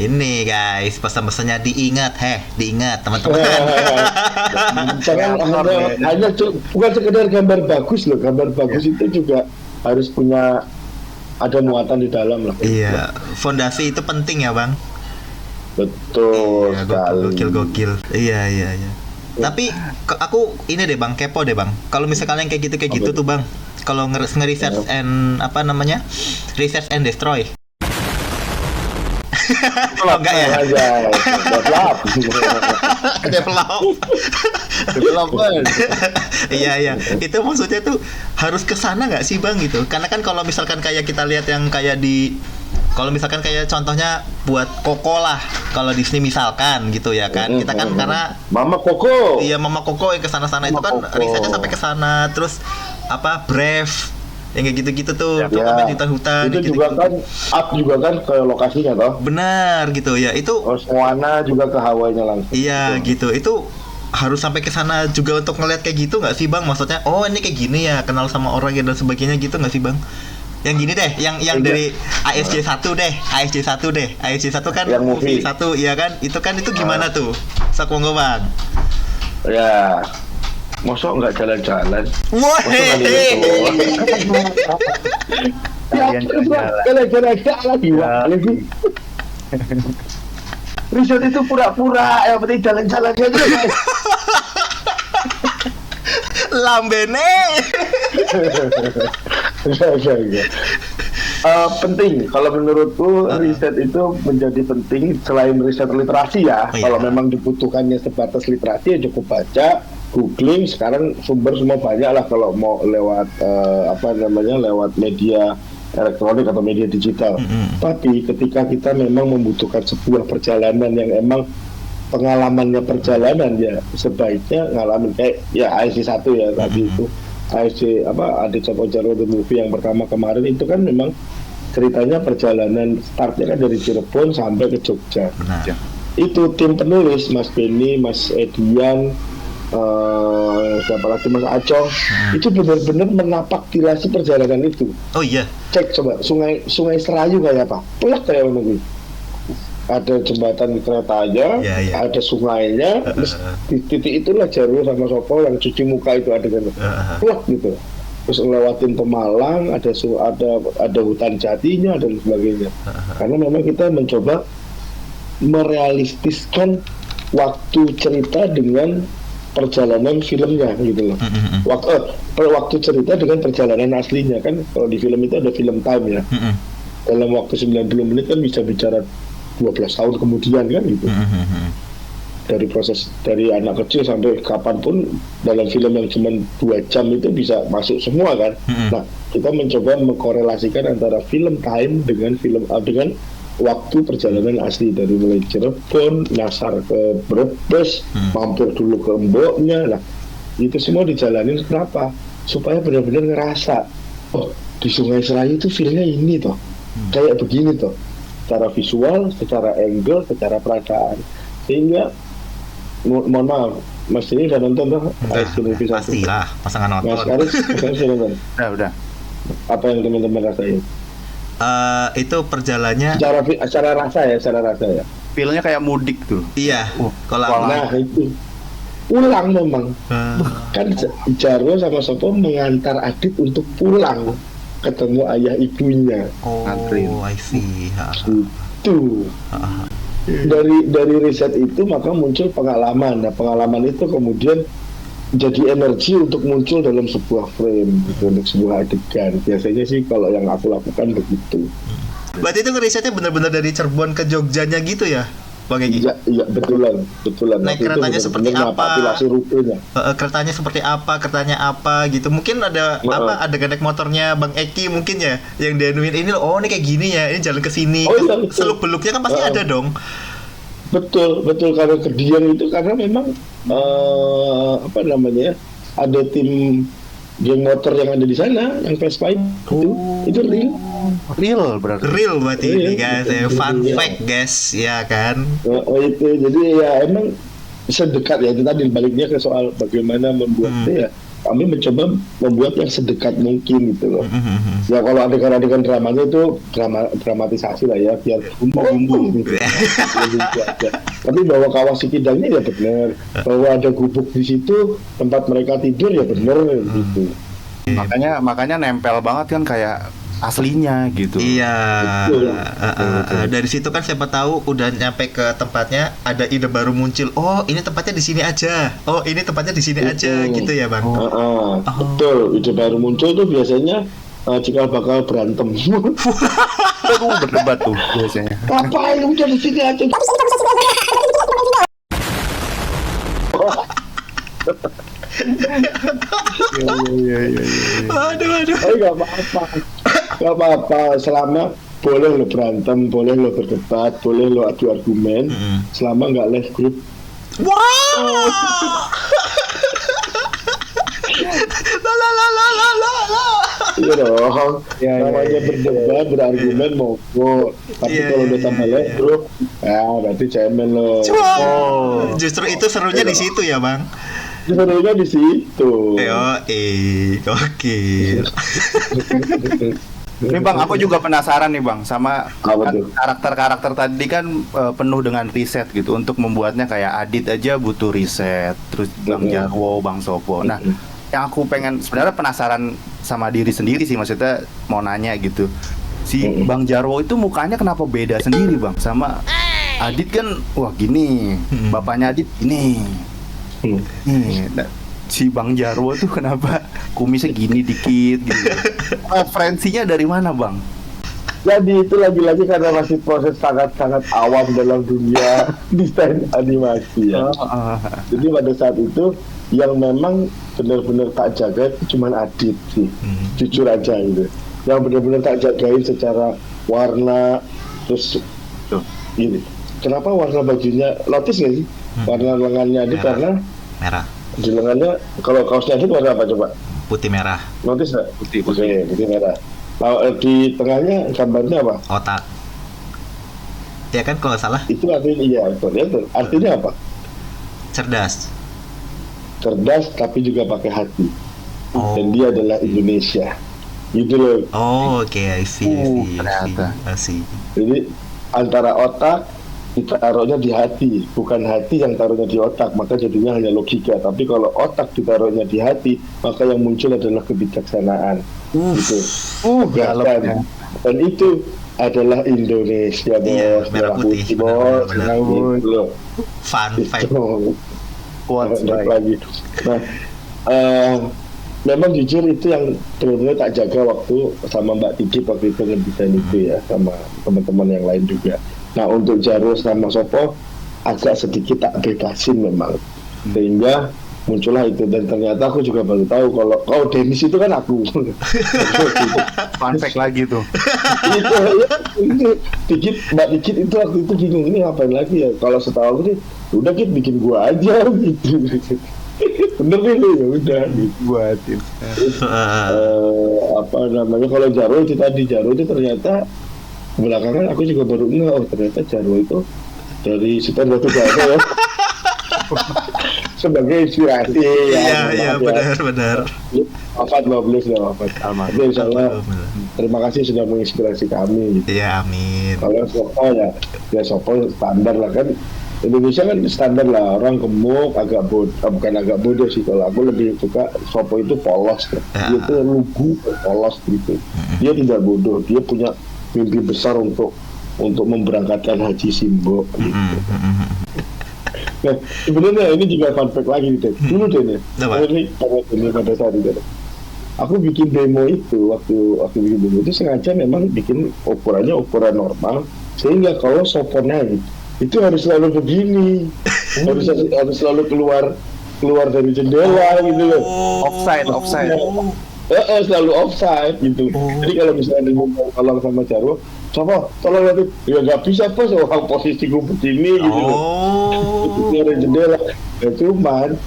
Ini guys, pesan-pesannya diingat teman-teman. Jangan hanya bukan sekedar gambar bagus loh, gambar bagus itu juga harus punya ada muatan di dalam lah. Iya, fondasi itu penting ya Bang. Betul sekali. Gokil. Iya. Tapi aku ini deh Bang, kepo deh Bang. Kalau misalkan yang kayak gitu tuh Bang, kalau nge-research and research and destroy. Enggak ya? Development. Iya. Itu maksudnya tuh harus ke sana nggak sih Bang gitu? Karena kan kalau misalkan kayak kita lihat yang kayak kalau misalkan kayak contohnya buat Koko lah, kalau Disney misalkan gitu ya kan, kita kan karena Mama Koko. Iya, Mama Koko yang kesana-sana itu kan risetnya sampai ke sana, terus Brave yang kayak gitu-gitu tuh, sampai hutan-hutan. Itu gitu, juga kan juga kan ke lokasinya toh. Benar gitu ya, itu. Moana juga ke Hawaii-nya langsung. Iya gitu, itu harus sampai ke sana juga untuk ngeliat kayak gitu nggak sih Bang? Maksudnya, ini kayak gini ya, kenal sama orang dan sebagainya gitu nggak sih Bang? Yang gini deh, yang dari ASJ 1 deh, ASJ 1 kan yang movie 1 ya kan, itu gimana tuh? Sok monggo Bang. Ya. Mosok nggak jalan-jalan? Wah, jalan-jalan lagi. Riset itu pura-pura, yang penting jalan-jalan aja. Lambene. Penting, kalau menurutku riset itu menjadi penting selain riset literasi ya. Kalau memang dibutuhkannya sebatas literasi ya cukup baca, googling. Sekarang sumber semua banyak lah kalau mau lewat lewat media elektronik atau media digital. Tapi ketika kita memang membutuhkan sebuah perjalanan yang emang pengalamannya perjalanan, ya sebaiknya ngalamin kayak ya ASJ 1 ya tadi itu. ASJ Adit Sopo Jarwo The Movie yang pertama kemarin itu kan memang ceritanya perjalanan startnya kan dari Cirebon sampai ke Jogja. Benar. Itu tim penulis Mas Benny, Mas Edian, siapa lagi Mas Acong, itu benar-benar menapaktilasi perjalanan itu. Oh iya. Cek coba Sungai Serayu kayak apa? Pelak kayak mana gue? Ada jembatan kereta aja, ada sungainya, di titik itulah Jarwo sama Sopo yang cuci muka itu ada kan, pelak gitu. Terus ngelewatin Pemalang, ada hutan jatinya dan sebagainya. Karena memang kita mencoba merealistiskan waktu cerita dengan perjalanan filmnya gitu loh. Waktu cerita dengan perjalanan aslinya kan, kalau di film itu ada film time ya. Dalam waktu 90 menit kan bisa bicara 12 tahun kemudian kan gitu. dari proses dari anak kecil sampai kapanpun dalam film yang cuma 2 jam itu bisa masuk semua kan. Nah, kita mencoba mengkorelasikan antara film time dengan dengan waktu perjalanan asli dari mulai Cirebon, nyasar ke Brebes, mampir dulu ke Emboknya. Nah, itu semua dijalanin kenapa? Supaya benar-benar ngerasa, oh di Sungai Serayu itu filmnya ini toh, kayak begini toh, secara visual, secara angle, secara perasaan, sehingga mohon maaf, Mas ini udah nonton toh? Pastilah, pasangan nonton. Mas Aris sudah nonton? Udah. Apa yang teman-teman rasain? Itu perjalannya secara rasa ya. Feelnya kayak mudik tuh. Iya. Kalau Nah itu pulang memang. Kan Jarwo sama Sopo mengantar Adit untuk pulang ketemu ayah ibunya. I see. Itu. Dari riset itu maka muncul pengalaman. Nah, pengalaman itu kemudian jadi energi untuk muncul dalam sebuah frame, untuk sebuah adegan. Biasanya sih kalau yang aku lakukan begitu. Berarti itu risetnya benar-benar dari Cirebon ke Jogjanya gitu ya, Bang Egi? Iya, betulan. Naik keretanya seperti apa? Keretanya seperti apa? Keretanya apa gitu? Mungkin ada ada naik motornya Bang Eki mungkin ya, yang dianuin ini loh. Oh, ini kayak gini ya. Ini jalan ke sini. Seluk beluknya kan pasti ada dong. Betul karena ke Dieng itu karena memang ada tim geng motor yang ada di sana, yang Vespa itu real berarti. Real berarti ini guys, fun fact guys, ya kan? Itu jadi ya emang sedekat ya, itu tadi baliknya ke soal bagaimana membuatnya ya. Kami mencoba membuat yang sedekat mungkin gitu loh. Ya kalau adegan-adegan dramanya itu dramatisasi lah ya, biar bumbu gitu. Tapi bahwa Kawasi Kidangnya ya benar, bahwa ada gubuk di situ tempat mereka tidur ya benar gitu. Makanya nempel banget kan kayak aslinya gitu. Iya. Dari situ kan siapa tahu udah nyampe ke tempatnya ada ide baru muncul. Oh, ini tempatnya di sini aja. Oh, ini tempatnya di sini aja gitu ya, Bang. Betul, ide baru muncul tuh biasanya cikal bakal berantem. Berdebat tuh biasanya. Ngapain udah di sini aja? Aduh. Gak apa-apa, selama boleh lo berantem, boleh lo berdebat, boleh lo adu argumen, selama nggak left group. Wow. Iya dong, namanya berdebat, berargumen monggo. Tapi kalau udah tambah left group, berarti cemen lo. Justru itu serunya di situ ya, Bang. Sebenarnya di situ. Oke. Nih Bang, aku juga penasaran nih Bang sama karakter-karakter tadi kan penuh dengan riset gitu. Untuk membuatnya kayak Adit aja butuh riset, terus Bang Jarwo, Bang Sopo. Nah, yang aku pengen sebenarnya penasaran sama diri sendiri sih, maksudnya mau nanya gitu. Si Bang Jarwo itu mukanya kenapa beda sendiri Bang? Sama Adit kan wah gini, bapaknya Adit ini. Si Bang Jarwo tuh kenapa kumisnya gini dikit gitu. Referensinya dari mana Bang? Jadi itu lagi-lagi karena masih proses sangat-sangat awam dalam dunia desain animasi ya. Jadi pada saat itu yang memang benar-benar tak jaga itu cuma Adit sih, jujur aja gitu. Yang benar-benar tak jagain secara warna, terus ini. Kenapa warna bajunya, notice nggak sih? Warna lengannya Adit karena merah. Di lengannya, kalau kaosnya Adit warna apa coba? Putih merah. Notice nggak? Putih merah. Di tengahnya gambarnya apa? Otak. Ya kan kalau salah? Itu artinya iya, betul. Artinya apa? Cerdas tapi juga pakai hati. Dan dia adalah Indonesia. Gitu loh. Oke, I see. Jadi antara otak ditaruhnya di hati, bukan hati yang taruhnya di otak, maka jadinya hanya logika. Tapi kalau otak ditaruhnya di hati, maka yang muncul adalah kebijaksanaan. Gitu. Kan? Dan itu adalah Indonesia, bos. Merah putih, bos. Gitu. Fun fact. Lagi. Nah, memang jujur itu yang benar-benar tak jaga waktu sama Mbak Tiki waktu itu ngedesain itu ya, sama teman-teman yang lain juga. Nah, untuk Jarwo sama Sopo, agak sedikit tak bebasin memang, sehingga muncullah itu. Dan ternyata aku juga baru tahu kalau Dennis itu kan aku. Fun fact lagi tuh. itu Mbak Dikit itu waktu itu bingung, ini ngapain lagi ya, kalau setahu aku sih udah Kit bikin gua aja gitu. Bener nih lu, ya udah Buatin. apa namanya, kalau Jarwo itu tadi, Jarwo itu ternyata belakangan aku juga baru ngeh, oh ternyata Jarwo itu dari Sultan Batugana ya. Sebagai inspirasi. Iya benar. Wafat 12 ya, wafat. Jadi insyaallah terima kasih sudah menginspirasi kami. Iya, amin. Kalau Sopo ya Sopo standar lah kan. Indonesia kan standar lah, orang gemuk, agak bukan agak bodoh sih, kalau aku lebih suka Sopo itu polos kan. Dia itu lugu, polos gitu. Dia tidak bodoh, dia punya mimpi besar untuk memberangkatkan Haji Simbo gitu. Nah, sebenarnya ini juga fun fact lagi nih, dulu deh nih. Ini pada saat itu, aku bikin demo itu, waktu bikin demo itu sengaja memang bikin ukurannya ukuran normal, sehingga kalau Sopo naik itu harus selalu begini, harus selalu keluar dari jendela gitu loh. Offside. Selalu offside gitu. Jadi kalau misalnya diminta tolong sama Jarwo, Sopo tolong nanti, ya nggak bisa pas orang posisiku begini gitu loh. Itu dari jendela. Ya cuman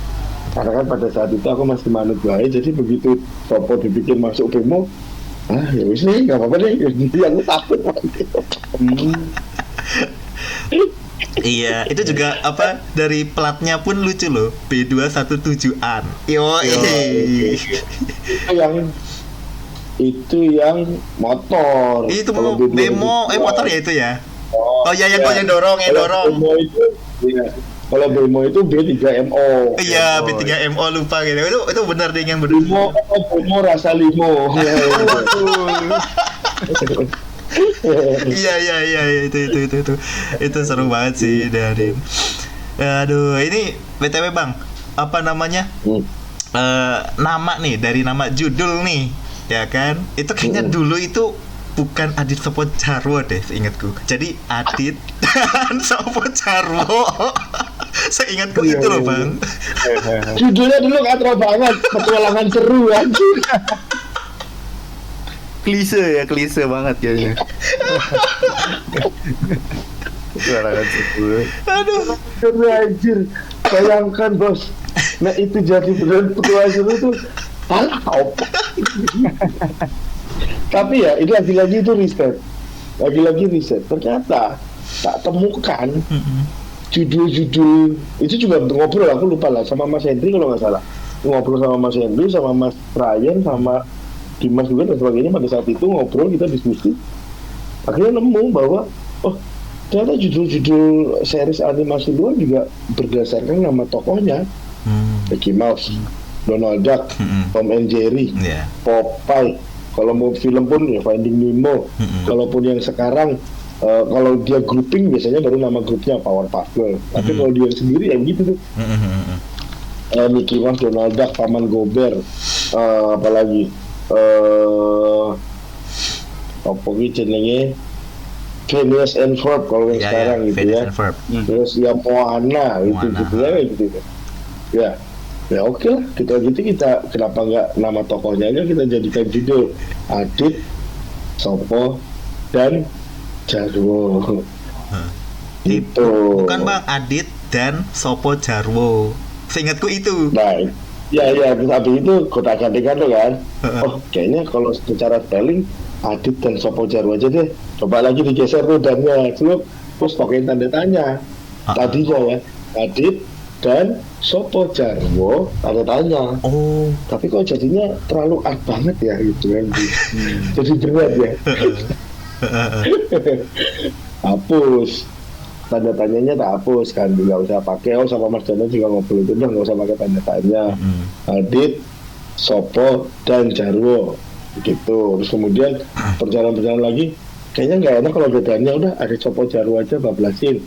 karena kan pada saat itu aku masih manut baik, jadi begitu Sopo dibikin masuk demo, ya wis nih nggak apa-apa deh, aku takut nanti. Iya, itu juga apa, dari platnya pun lucu loh, B217-an. Itu yang motor. Itu mau demo motor ya itu ya. Oh iya, yang dorong. Bemo itu, ya. Kalau Bemo itu B3MO. Iya, B3MO lupa gitu. Itu benar deh yang benar. Bemo rasa limo. Iya, itu seru banget sih dari. Aduh, ini BTW Bang, apa namanya? Nama nih, dari nama judul nih, ya kan? Itu kayaknya dulu itu bukan Adit Sopo Jarwo deh, seingatku. Jadi Adit dan Sopo Jarwo. Seingatku itu loh Bang. Judulnya dulu katro banget, petualangan seru anjir. klise banget jadinya. Petualangan seru. Aduh, anjir. Bayangkan bos, nah itu jadi beneran petualangan seru tuh. Alah apa? Tapi ya, ini lagi-lagi itu riset. Ternyata tak temukan judul-judul itu juga ngobrol, aku lupa lah, sama Mas Hendri kalau nggak salah, ngobrol sama Mas Hendri, sama Mas Ryan, sama Dimas juga dan sebagainya. Pada saat itu ngobrol, kita diskusi, akhirnya nemu bahwa oh ternyata judul-judul series animasi luar juga berdasarkan nama tokohnya. Mickey Mouse, Donald Duck, Tom and Jerry, Popeye. Kalau mau film pun ya Finding Nemo. Kalaupun yang sekarang kalau dia grouping biasanya baru nama grupnya Powerpuff Girls. Tapi kalau dia sendiri ya gitu tuh. Mickey Mouse, Donald Duck, Paman Gober, apalagi apa gitu jenenge, Phineas and Ferb kalau yang sekarang gitu ya. Terus ya Moana itu gitu ya gitu. Ya oke lah, kita kenapa nggak nama tokohnya aja kita jadikan judul Adit, Sopo, dan Jarwo. Itu bukan Bang, Adit dan Sopo Jarwo. Seingatku itu. Nah, ya tapi itu kota gantikan tuh kan. Oh kayaknya kalau secara spelling Adit dan Sopo Jarwo aja deh. Coba lagi digeser tuh dannya, terus pakai tanda tanya. Tadinya ya Adit dan Sopo Jarwo tanda tanya. Tapi kok jadinya terlalu art banget ya gitu kan. Jadi berat ya. Hapus tanda tanyanya, tak hapus kan, nggak usah pakai. Sama Mas Jono juga ngobrol itu udah nggak usah pakai tanda tanya. Adit, Sopo, dan Jarwo gitu. Terus kemudian perjalanan lagi kayaknya nggak enak kalau bedanya udah Adit, Sopo, Jarwo aja bablasin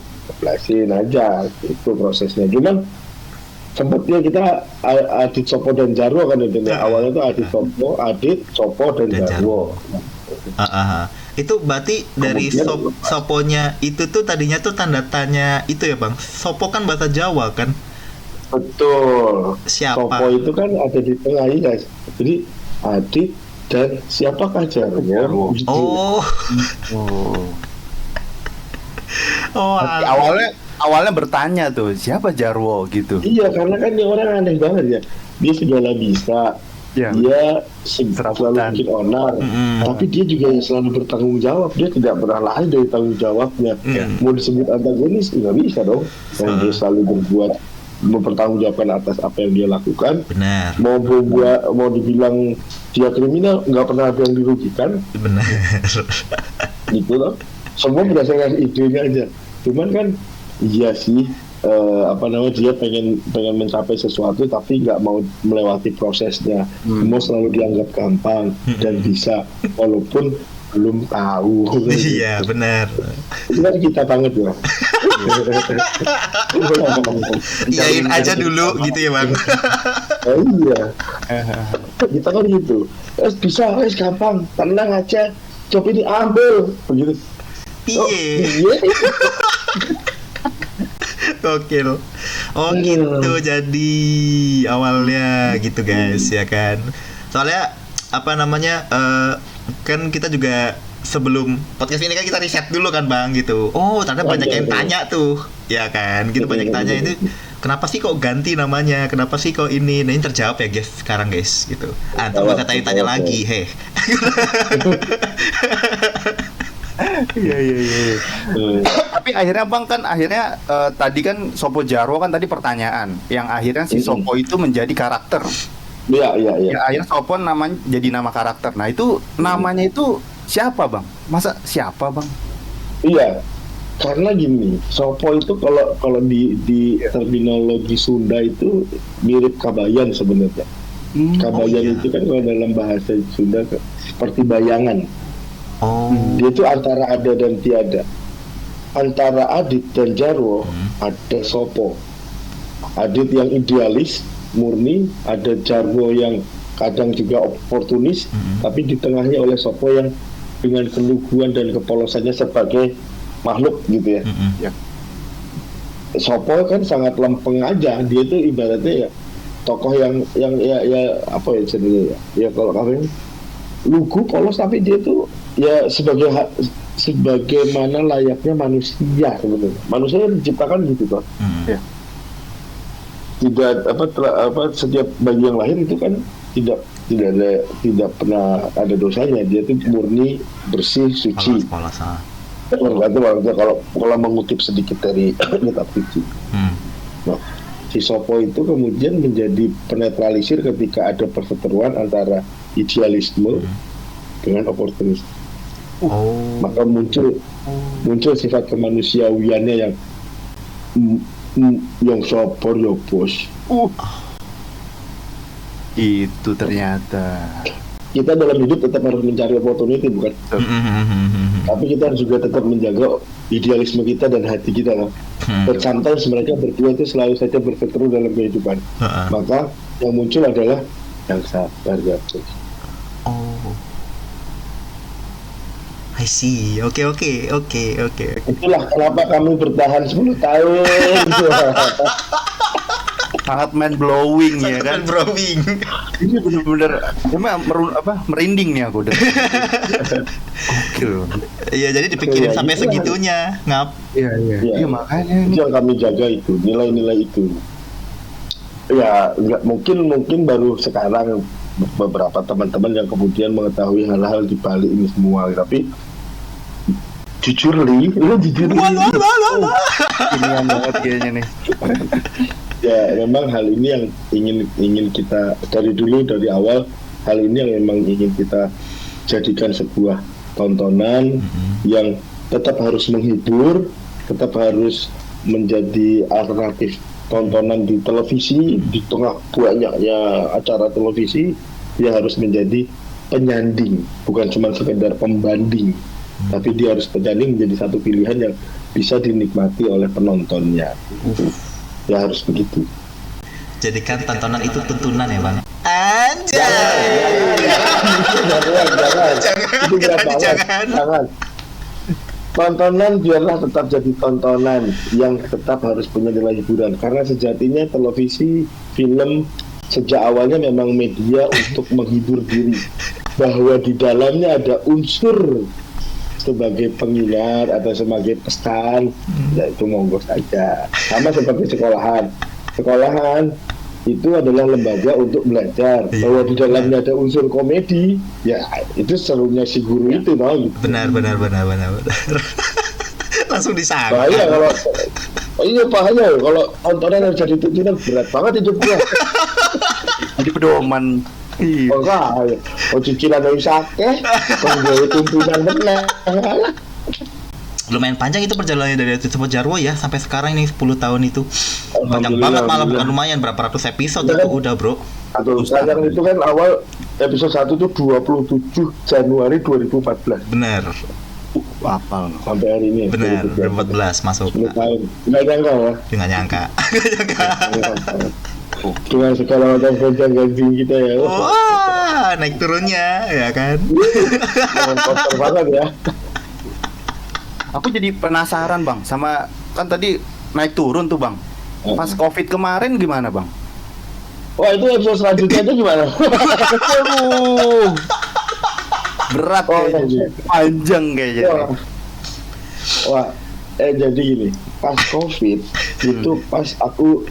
aja itu prosesnya. Cuman sempatnya kita Adit, Sopo, dan Jarwo kan itu awalnya tuh Adit, Sopo, dan Jarwo. Itu berarti dari Kemudian- soponya itu tuh tadinya tuh tanda tanya itu ya bang. Sopo kan bahasa Jawa kan. Betul. Siapa? Sopo itu kan ada di tengah ini guys. Jadi Adit dan siapakah Jarwo? Gitu. Oh. Oh. Oh. Tapi awalnya bertanya tuh, siapa Jarwo gitu. Iya, karena kan dia orang aneh banget ya. Dia segala bisa. Ya. Dia Serabutan. selalu bikin onar, tapi dia juga yang selalu bertanggung jawab. Dia tidak pernah lari dari tanggung jawabnya. Mau disebut antagonis nggak bisa dong. Dan dia selalu berbuat mempertanggungjawabkan atas apa yang dia lakukan. Benar. Mau dibilang dia kriminal, nggak pernah ada yang dirugikan. Benar. Gitu loh. Semua berdasarkan idenya aja. Cuman kan iya sih, dia pengen mencapai sesuatu tapi nggak mau melewati prosesnya. Semua selalu dianggap gampang dan bisa walaupun belum tahu. Iya benar. Itu kan kita banget ya. Iyain aja dulu gitu ya bang. Oh iya. Kita kan gitu. Bisa, gampang, tenang aja. Coba ini ambil begitu. Piye. Gokil. Oh gitu jadi awalnya gitu guys ya kan. Soalnya apa namanya kan kita juga sebelum podcast ini kan kita riset dulu kan bang gitu. Oh ternyata banyak yang tanya tuh ya kan gitu, banyak yang tanya ini kenapa sih kok ganti namanya, kenapa sih kok ini. Nah ini terjawab ya guys sekarang guys gitu. Ntar gue tanya lagi heh. Iya. Tapi akhirnya bang kan tadi kan Sopo Jarwo kan tadi pertanyaan yang akhirnya si Sopo itu menjadi karakter. Iya. Ya, akhirnya Sopo namanya jadi nama karakter. Nah itu namanya itu siapa bang? Masa siapa bang? Iya, karena gini, Sopo itu kalau di terminologi Sunda itu mirip Kabayan sebenarnya. Kabayan itu kan kalau dalam bahasa Sunda seperti bayangan. Oh. Dia itu antara ada dan tiada. Antara Adit dan Jarwo ada Sopo. Adit yang idealis, murni, ada Jarwo yang kadang juga oportunis, tapi di tengahnya oleh Sopo yang dengan keluguan dan kepolosannya sebagai makhluk gitu ya. Ya. Sopo kan sangat lempeng aja, dia itu ibaratnya ya tokoh yang ya apa ya jadinya ya kalau kalian lugu polos tapi dia tuh ya sebagaimana layaknya manusia sebenarnya. Manusia kan diciptakan gitu toh. Ya. Tidak setiap bayi yang lahir itu kan tidak pernah ada dosanya. Dia itu murni, bersih, suci. Polos. Kalau mengutip sedikit dari kitab suci. Nah, si Sopo itu kemudian menjadi penetralisir ketika ada perseteruan antara idealisme dengan oportunisme. Maka muncul sifat kemanusiawiannya yang sopor ya bos. Itu ternyata. Kita dalam hidup tetap harus mencari opportunity bukan? Tapi kita harus juga tetap menjaga idealisme kita dan hati kita lah. Dan sometimes mereka berdua itu selalu saja berseteru dalam kehidupan. Maka yang muncul adalah yang sabar ya bos. Oh. I see. Oke. Itulah kenapa kami bertahan 10 tahun. Sangat mind blowing ya kan. Blowing. Ini bener-bener merinding nih aku udah. Gokil. Iya, jadi dipikirin Ya, sampai itulah. segitunya. Ngap. Iya makanya Itu yang kami jaga itu, nilai-nilai itu. Ya, nggak mungkin baru sekarang beberapa teman-teman yang kemudian mengetahui hal-hal di balik ini semua, tapi jujur li. Inian banget kayaknya nih. Ya memang hal ini yang ingin kita dari awal, hal ini yang memang ingin kita jadikan sebuah tontonan yang tetap harus menghibur, tetap harus menjadi alternatif tontonan di televisi. Di tengah banyaknya acara televisi, dia harus menjadi penyanding, bukan cuma sekedar pembanding, tapi dia harus penyanding, menjadi satu pilihan yang bisa dinikmati oleh penontonnya. Ya harus begitu. Jadikan tontonan itu tuntunan ya bang. Anjay. Itu berat banget. Jangan. Tontonan biarlah tetap jadi tontonan yang tetap harus punya nilai hiburan, karena sejatinya televisi, film sejak awalnya memang media untuk menghibur diri, bahwa di dalamnya ada unsur sebagai pengingat atau sebagai pesan, ya itu monggo saja. Sama seperti sekolahan itu adalah lembaga untuk belajar, bahwa di dalamnya ada unsur komedi, ya itu serunya si guru itu, tau gitu. Benar. Langsung disangka. Bahaya kalau bahaya kalau tontonan yang jadi tuntunan, berat banget hidup gua. Jadi pedoman. Oh enggak, cicilan dari sake, penggaya tuntunan benar. Lumayan panjang itu perjalanannya dari Aditya Jarwo ya sampai sekarang ini 10 tahun itu. Panjang banget, malah bukan lumayan, berapa ratus episode itu udah, bro. Atau sekarang itu kan awal episode 1 itu 27 Januari 2014. Bener. Apal. Sampai hari ini. Bener, 2014 masuk. 10 tahun. Nggak nyangka ya? Nggak nyangka. Dengan segala macam gonjang-ganjing kita ya. Wah, naik turunnya ya kan. Kotor banget ya. Aku jadi penasaran bang, sama kan tadi naik turun tuh bang. Pas COVID kemarin gimana bang? Wah itu episode selanjutnya itu gimana? Berat kayaknya, panjang kayaknya. Wah, jadi gini, pas COVID itu pas aku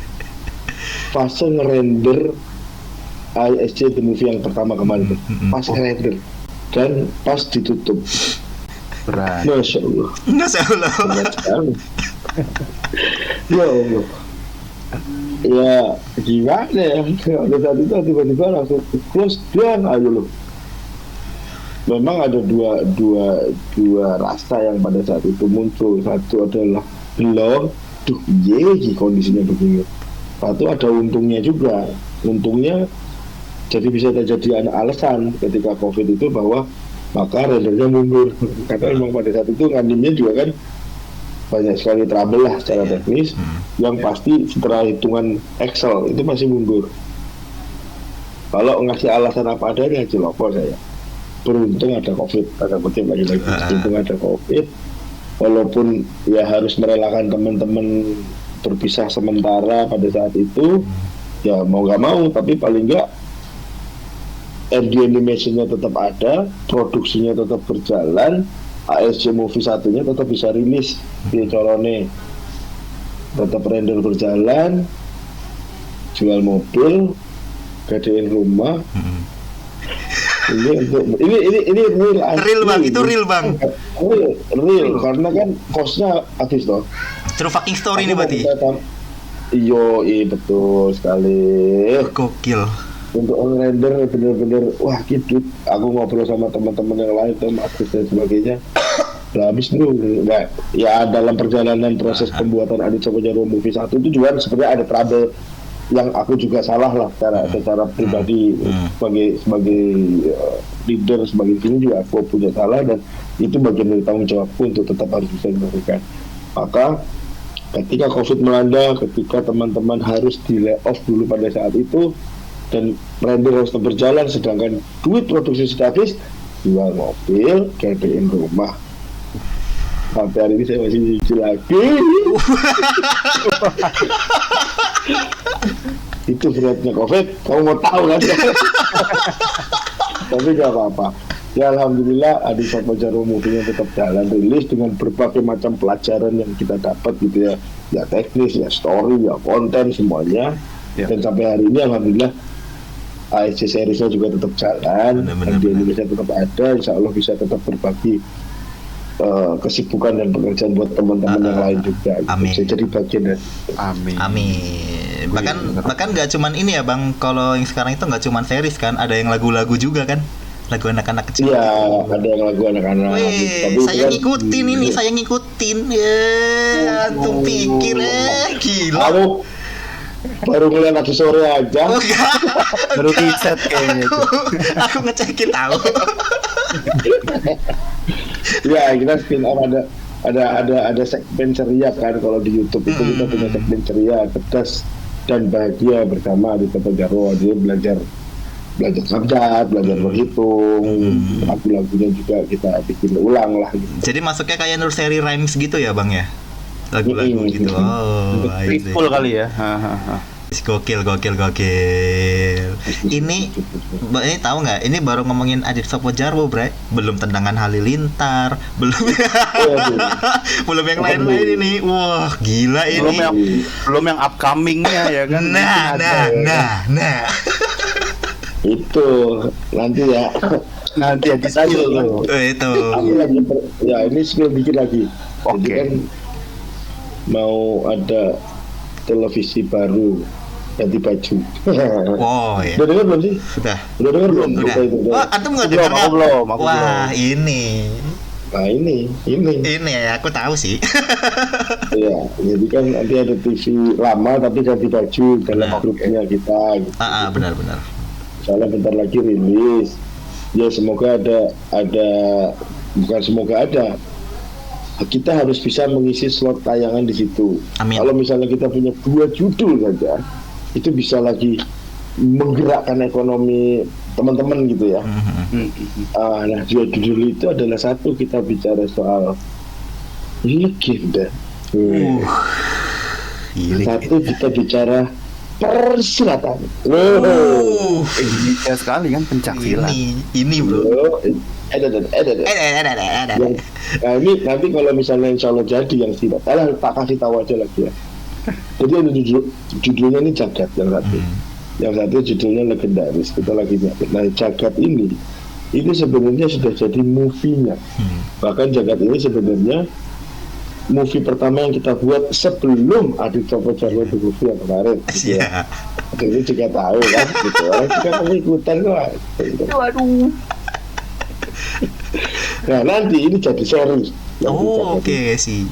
fase ngerender ISC The Movie yang pertama kemarin, pas ngerender dan pas ditutup. Berat. Masya Allah. Berat sekali. Ya Allah. Ya gimana ya? Pada saat itu tiba-tiba langsung close down aja loh. Memang ada dua rasa yang pada saat itu muncul. Satu adalah belum, kondisinya begini. Satu ada untungnya juga. Untungnya jadi bisa terjadi alasan ketika COVID itu bahwa maka rendernya mundur, karena memang pada saat itu nganimnya juga kan banyak sekali trouble lah secara teknis, yang pasti setelah hitungan Excel itu masih mundur. Kalau ngasih alasan apa adanya ciloko saya. Beruntung ada COVID, ada kutip lagi-lagi. Beruntung ada COVID, walaupun ya harus merelakan teman-teman berpisah sementara pada saat itu, ya mau nggak mau, tapi paling nggak RD animation-nya tetap ada, produksinya tetap berjalan, ASC Movie satunya tetap bisa rilis di Corone, tetap render berjalan, jual mobil, gadein rumah. Ini real bang, itu real bang. Real karena kan cost-nya habis toh. True fucking story ini berarti. Iya betul sekali. Gokil. Untuk render bener-bener wah gitu. Aku ngobrol sama teman-teman yang lain tuh, artis dan sebagainya. Udah habis bro. Nggak, ya dalam perjalanan proses pembuatan Aditya Jarwo Movie 1 itu juga sebenarnya ada trouble yang aku juga salah lah secara pribadi sebagai leader, sebagai ini juga aku punya salah, dan itu bagian dari tanggung jawabku untuk tetap harus bisa memberikan. Maka ketika COVID melanda, ketika teman-teman harus di lay off dulu pada saat itu dan render harus berjalan, sedangkan duit produksi sudah habis, jual mobil, gadein rumah. Sampai hari ini saya masih nyicil lagi. Itu beratnya COVID, kamu mau tahu kan? Tapi gak apa-apa. Ya alhamdulillah Aditya Jarwo Movie-nya tetap jalan, rilis dengan berbagai macam pelajaran yang kita dapat gitu ya. Ya teknis, ya story, ya konten semuanya. Ya. Dan sampai hari ini alhamdulillah ASC seriesnya juga tetap jalan, dan di Indonesia tetap ada, insya Allah bisa tetap berbagi kesibukan dan pekerjaan buat teman-teman yang lain juga. Amin. Bisa jadi bagian dari. Amin. Bahkan nggak cuman ini ya bang, kalau yang sekarang itu nggak cuman series kan, ada yang lagu-lagu juga kan, lagu anak-anak kecil. Iya, ada yang lagu anak-anak. Tapi saya ngikutin ini, saya ngikutin ya. Tuh pikir gila. Kamu baru mulai lagi sore aja. Oh, baru riset kayaknya itu. Aku ngecekin tahu. Ya kita spin off ada segmen ceria kan, kalau di YouTube itu kita punya segmen ceria, cerdas dan bahagia bersama Aditya Jarwo. Dia belajar belajar sabjat, belajar berhitung, lagu-lagunya juga kita bikin ulang lah gitu. Jadi masuknya kayak nursery rhymes gitu ya bang ya, lagu-lagu gitu. Oh, Full kali ya. Gokil. Ini tahu nggak? Ini baru ngomongin Adit Sopo Jarwo, Bray. Belum tendangan Halilintar, belum belum yang lain-lain ini. Wah, gila ini. Belum yang upcomingnya ya kan. Nah. Itu nanti ya. Nanti ya di skill tuh. Itu. Aku lagi ya ini skill dikit lagi. Oke. Jadi kan mau ada televisi baru ganti baju. Wow, ya. Udah dengar belum sih? Udah Dengar belum? Udah. Itu. Oh, antum nggak dengar nggak? Belum. Wah, ini. Nah ini. Ini ya, aku tahu sih. Iya, jadi kan nanti ada TV lama tapi ganti baju dalam grupnya kita. Gitu. Benar. Soalnya bentar lagi rilis. Ya semoga ada bukan semoga ada. Kita harus bisa mengisi slot tayangan di situ. Amin. Kalau misalnya kita punya 2 judul saja, itu bisa lagi menggerakkan ekonomi teman-teman gitu ya. Nah 2 judul itu adalah satu kita bicara soal legenda. Satu kita bicara persilatan. Indonesia sekali kan pencak silat. Ini bro. Ada. Nah ini nanti kalau misalnya insya Allah jadi yang tidak, tak kasih tahu aja lagi ya. Jadi ada judulnya ini Jagat yang satu. Yang satu judulnya legendaris. Kita lagi nyari. Nah Jagat ini sebenarnya sudah jadi movie-nya. Bahkan Jagat ini sebenarnya movie pertama yang kita buat sebelum Adit Sopo Jarwo itu movie yang kemarin. Gitu ya. Jadi juga tahu kan, gitu. Orang juga ikutan kok. Waduh. Nah nanti ini jadi seri. Oke sih.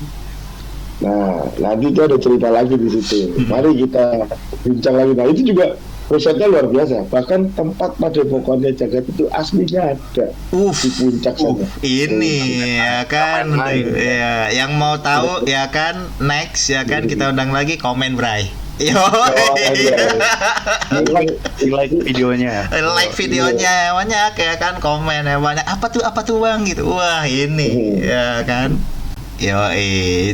Nah nanti itu ada cerita lagi di situ. Mari kita bincang lagi. Nah itu juga risetnya luar biasa. Bahkan tempat padepokannya Jagat itu aslinya ada di puncak sana. Ini ya kan, ya yang mau tahu ya kan, next ya kan kita undang lagi, komen Bray. Yo, like videonya. Like videonya banyak ya kan, komen ya banyak. Apa tuh bang gitu. Wah ini ya kan. Yo,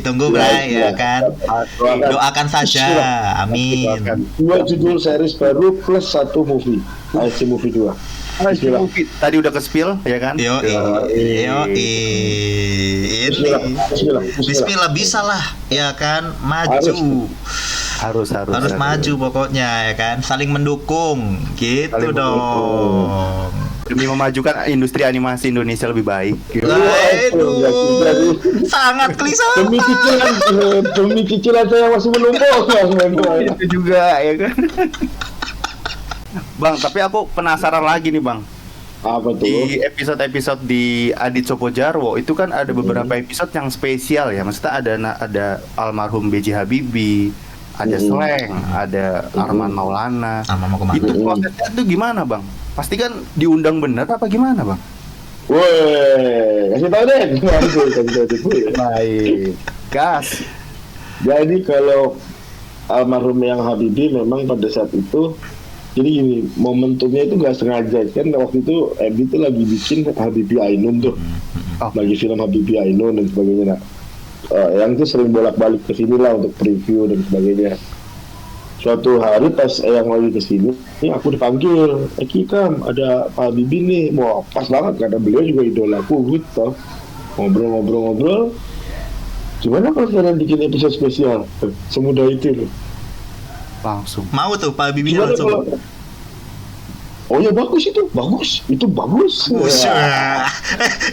tunggu Bray ya kan. Doakan saja, amin. 2 judul series baru plus 1 movie. IC movie 2. Tadi udah ke spill ya kan? Yo, ini Bismillah bisa lah ya kan, maju. Harus maju pokoknya ya kan, saling mendukung gitu dong. Demi memajukan industri animasi Indonesia lebih baik. Aduh, sangat klise. Demi cicilan saya masih menumpuk. Itu juga ya kan. Bang, tapi aku penasaran lagi nih Bang. Apa tuh? Di episode-episode di Adit Sopo Jarwo itu kan ada beberapa episode yang spesial ya. Maksudnya ada almarhum B.J. Habibie, ada Slang, ada Arman Maulana. Itu prosesnya itu gimana Bang? Pasti kan diundang bener apa gimana Bang? Woi, kasih tau deh. Baik, gas. Jadi kalau almarhum yang Habibie memang pada saat itu, jadi gini, momentumnya itu nggak sengaja kan, waktu itu Edi itu lagi bikin Habibie Ainun tuh, lagi film Habibie Ainun dan sebagainya. Nah, yang itu sering bolak-balik ke sini lah untuk preview dan sebagainya. Suatu hari pas yang lagi kesini, ini aku dipanggil, Kam, ada Pak Habibie nih. Wah pas banget karena beliau juga idolaku gitu. Ngobrol-ngobrol. Gimana kalau kalian bikin episode spesial? Semudah itu loh. Langsung. Mau tuh Pak Habibie langsung. Oh ya bagus itu bagus.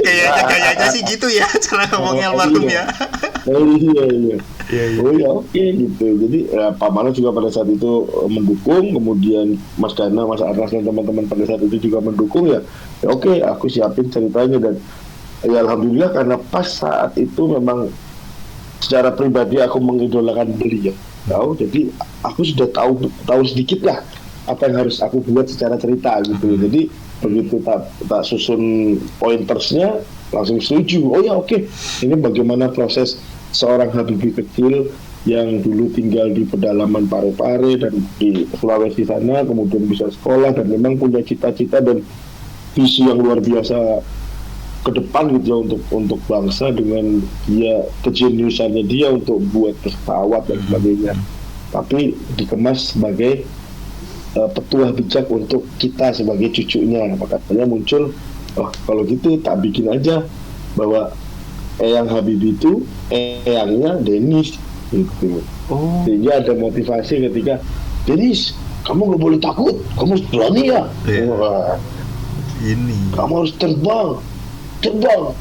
Kayaknya sih gitu ya cara ngomongnya almarhum ya. Iya. Oh ya oke gitu. Jadi Pak Mano juga pada saat itu mendukung, kemudian Mas Dana, Mas Aras dan teman-teman pada saat itu juga mendukung ya. Oke, aku siapin ceritanya dan ya alhamdulillah karena pas saat itu memang secara pribadi aku mengidolakan beliau. Jadi aku sudah tahu sedikit lah apa yang harus aku buat secara cerita gitu. Jadi begitu tak susun pointersnya langsung setuju. Oh ya oke. Ini bagaimana proses seorang Habibie kecil yang dulu tinggal di pedalaman Parepare dan di Sulawesi sana, kemudian bisa sekolah dan memang punya cita-cita dan visi yang luar biasa ke depan gitu ya untuk bangsa dengan dia kejeniusannya dia untuk buat pesawat dan sebagainya, tapi dikemas sebagai petuah bijak untuk kita sebagai cucunya. Makanya muncul, oh kalau gitu tak bikin aja bahwa Eyang Habibie itu eyangnya Denis gitu. Sehingga ada motivasi ketika Denis, kamu nggak boleh takut, kamu harus berani ya. Wah, kamu harus terbang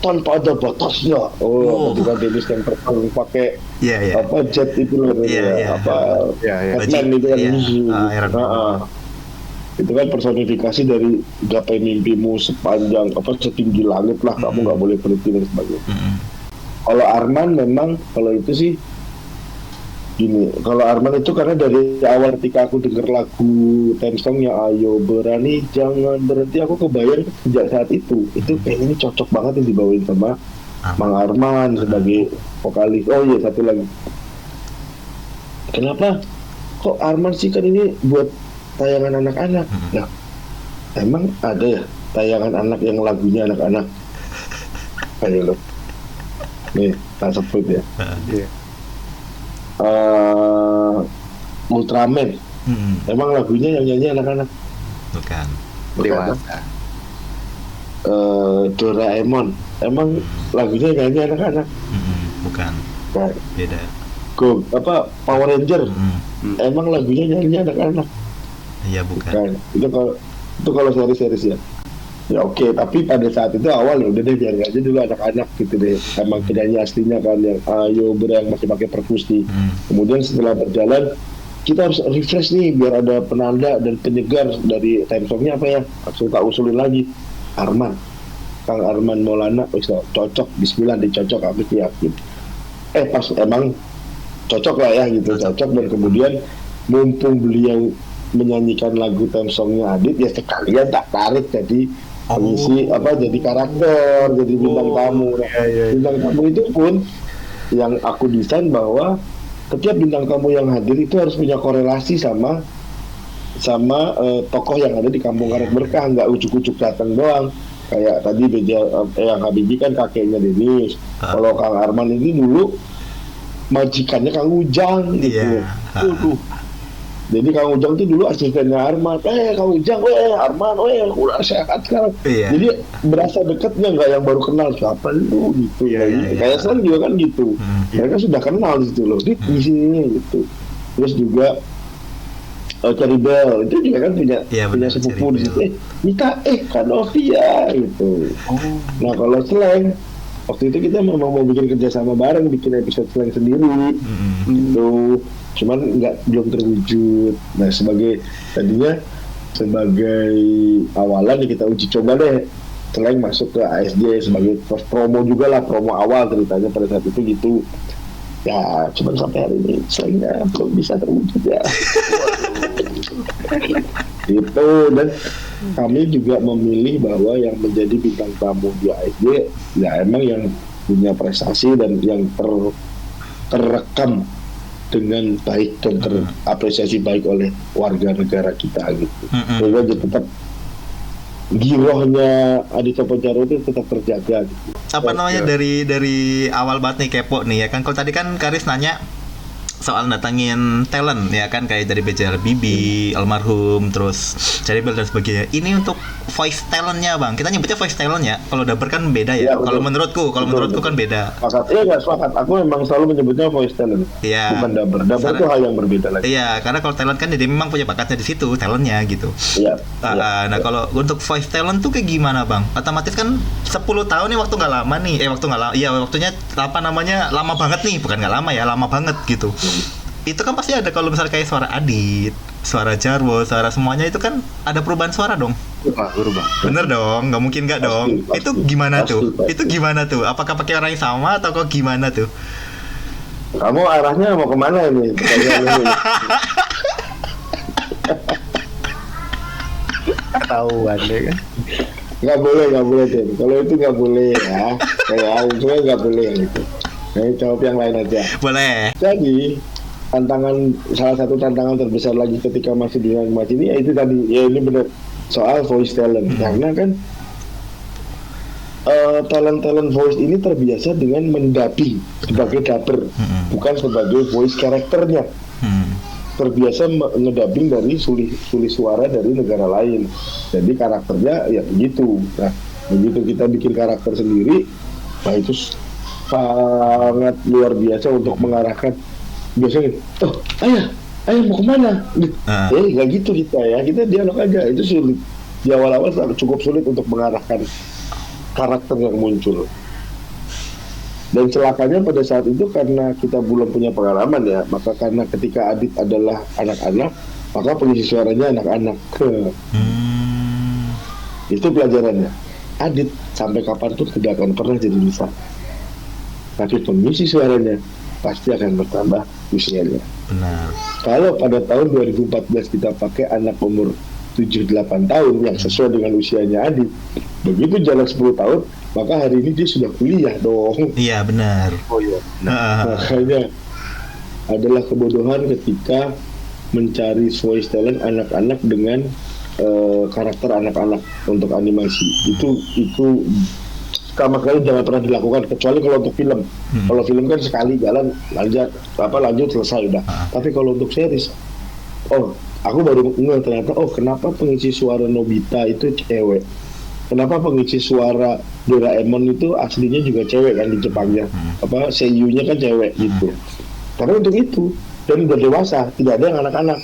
tanpa ada batasnya. Ketika Denis yang terbang pakai jet itu loh, Batman itu kan. Itu kan personifikasi dari gapai mimpimu sepanjang setinggi langit lah, kamu nggak boleh berhenti dan sebagainya. Kalau Arman memang kalau itu sih gini, kalau Arman itu karena dari awal ketika aku denger lagu theme songnya Ayo Berani Jangan Berhenti, aku kebayang sejak saat itu kayak ini cocok banget yang dibawain sama Mang Arman sebagai vokalis. Oh iya, satu lagi, kenapa kok Arman sih, kan ini buat tayangan anak-anak. Nah, emang ada ya tayangan anak yang lagunya anak-anak? Ayo lo nih, tak sebut ya. Ultraman, emang lagunya yang nyanyi anak-anak? Bukan. Dewasa. Doraemon, emang lagunya yang nyanyi anak-anak? Bukan. Nah, Beda. Power Ranger, emang lagunya nyanyi anak-anak? Iya, bukan. Itu kalau seri-seri ya. Ya oke, tapi pada saat itu awal ya udah deh biarin aja dulu anak-anak gitu deh, sama penyanyi aslinya kan yang Ayo Berang masih pakai perkusi. Kemudian setelah berjalan kita harus refresh nih biar ada penanda dan penyegar dari theme songnya apa ya, langsung tak usulin lagi Kang Arman Maulana, cocok, bismillah dicocok, aku yakin pas emang cocok lah ya gitu, cocok. Dan kemudian mumpung beliau menyanyikan lagu theme songnya Adit, ya sekalian tak tarik jadi pengisi jadi karakter, jadi bintang tamu. Bintang tamu itu pun yang aku desain bahwa setiap bintang tamu yang hadir itu harus punya korelasi sama tokoh yang ada di Kampung Karet Berkah, nggak ujuk-ujuk datang doang. Kayak tadi yang Habibie kan kakeknya Denis. Kalau Kang Arman ini dulu majikannya Kang Ujang gitu. Jadi Kang Ujang itu dulu asistennya Arman. Kang Ujang, Arman, udah sehat sekarang. Jadi berasa dekatnya, nggak yang baru kenal siapa lu gitu. Kayak sekarang juga kan gitu. Mereka sudah kenal gitu loh. Di sini gitu. Terus juga Ceribel itu juga kan punya sepupu di situ. Kita Kanovia gitu. Nah kalau Slang, waktu itu kita memang mau bikin kerjasama bareng, bikin episode Slang sendiri gitu. Cuman belum terwujud. Nah tadinya sebagai awalan ya kita uji coba deh Slang masuk ke ASJ sebagai promo juga lah, promo awal ceritanya pada saat itu gitu. Ya cuman sampai hari ini Slangnya belum bisa terwujud ya. Gitu. Dan kami juga memilih bahwa yang menjadi bintang tamu di ASJ ya emang yang punya prestasi dan yang terekam dengan baik dan terapresiasi baik oleh warga negara kita gitu. Sehingga tetap girohnya Adit Sopojaro itu tetap terjaga gitu. Dari awal banget nih kepo nih ya kan. Kalau tadi kan Karis nanya soal datangin talent ya kan, kayak dari B.J. Habibie, almarhum, terus Ceribel dan sebagainya. Ini untuk voice talentnya bang, kita nyebutnya voice talent ya. Kalau dubber kan beda ya. Kalau menurutku kan beda. Nggak sepakat. Aku memang selalu menyebutnya voice talent. Iya. Bukan dubber. Dubber itu hal yang berbeda lagi. Iya, karena kalau talent kan dia memang punya bakatnya di situ, talentnya gitu. Iya. Nah kalau untuk voice talent tuh kayak gimana bang? Otomatis kan 10 tahun nih, waktu nggak lama nih. Waktunya lama banget nih, bukan nggak lama ya, lama banget gitu. Itu kan pasti ada, kalau misalnya kayak suara Adit, suara Jarwo, suara semuanya itu kan ada perubahan suara dong. Berubah. Bener dong, nggak mungkin nggak dong. Pasti. Itu gimana tuh? Itu gimana tuh? Apakah pakai orang yang sama atau kok gimana tuh? Kamu arahnya mau kemana ini? Ketahuan deh kan. Nggak boleh Tim. Kalau itu nggak boleh ya. Kayak nggak boleh gitu. Nah, jawab yang lain aja. Boleh. Jadi salah satu tantangan terbesar lagi ketika masih di animasi ini ya itu tadi, ya ini benar soal voice talent. Karena kan talent voice ini terbiasa dengan mendubbing sebagai dubber, bukan sebagai voice karakternya. Terbiasa ngedubbing dari sulis suara dari negara lain, jadi karakternya ya begitu. Nah, begitu kita bikin karakter sendiri, nah itu sangat luar biasa untuk mengarahkan. Biasanya, ayah mau kemana? Nggak gitu kita dialog aja. Itu sulit di awal-awal, cukup sulit untuk mengarahkan karakter yang muncul. Dan celakanya pada saat itu karena kita belum punya pengalaman ya, maka karena ketika Adit adalah anak-anak, maka pengisi suaranya anak-anak. Itu pelajarannya. Adit sampai kapanpun tidak akan pernah jadi bisa. Tapi pengisi suaranya pasti akan bertambah usianya. Benar. Kalau pada tahun 2014 kita pakai anak umur 7-8 tahun yang sesuai dengan usianya Adit, begitu jalan 10 tahun, maka hari ini dia sudah kuliah dong. Iya, benar. Oh iya. Makanya adalah kebodohan ketika mencari voice talent anak-anak dengan karakter anak-anak untuk animasi. Itu sama sekali jangan pernah dilakukan, kecuali kalau untuk film. Kalau film kan sekali jalan lanjut selesai udah. Tapi kalau untuk series, aku baru ngeh ternyata kenapa pengisi suara Nobita itu cewek. Kenapa pengisi suara Doraemon itu aslinya juga cewek kan di Jepangnya. Seiyunya kan cewek gitu. Karena untuk itu, dan udah dewasa, tidak ada yang anak-anak.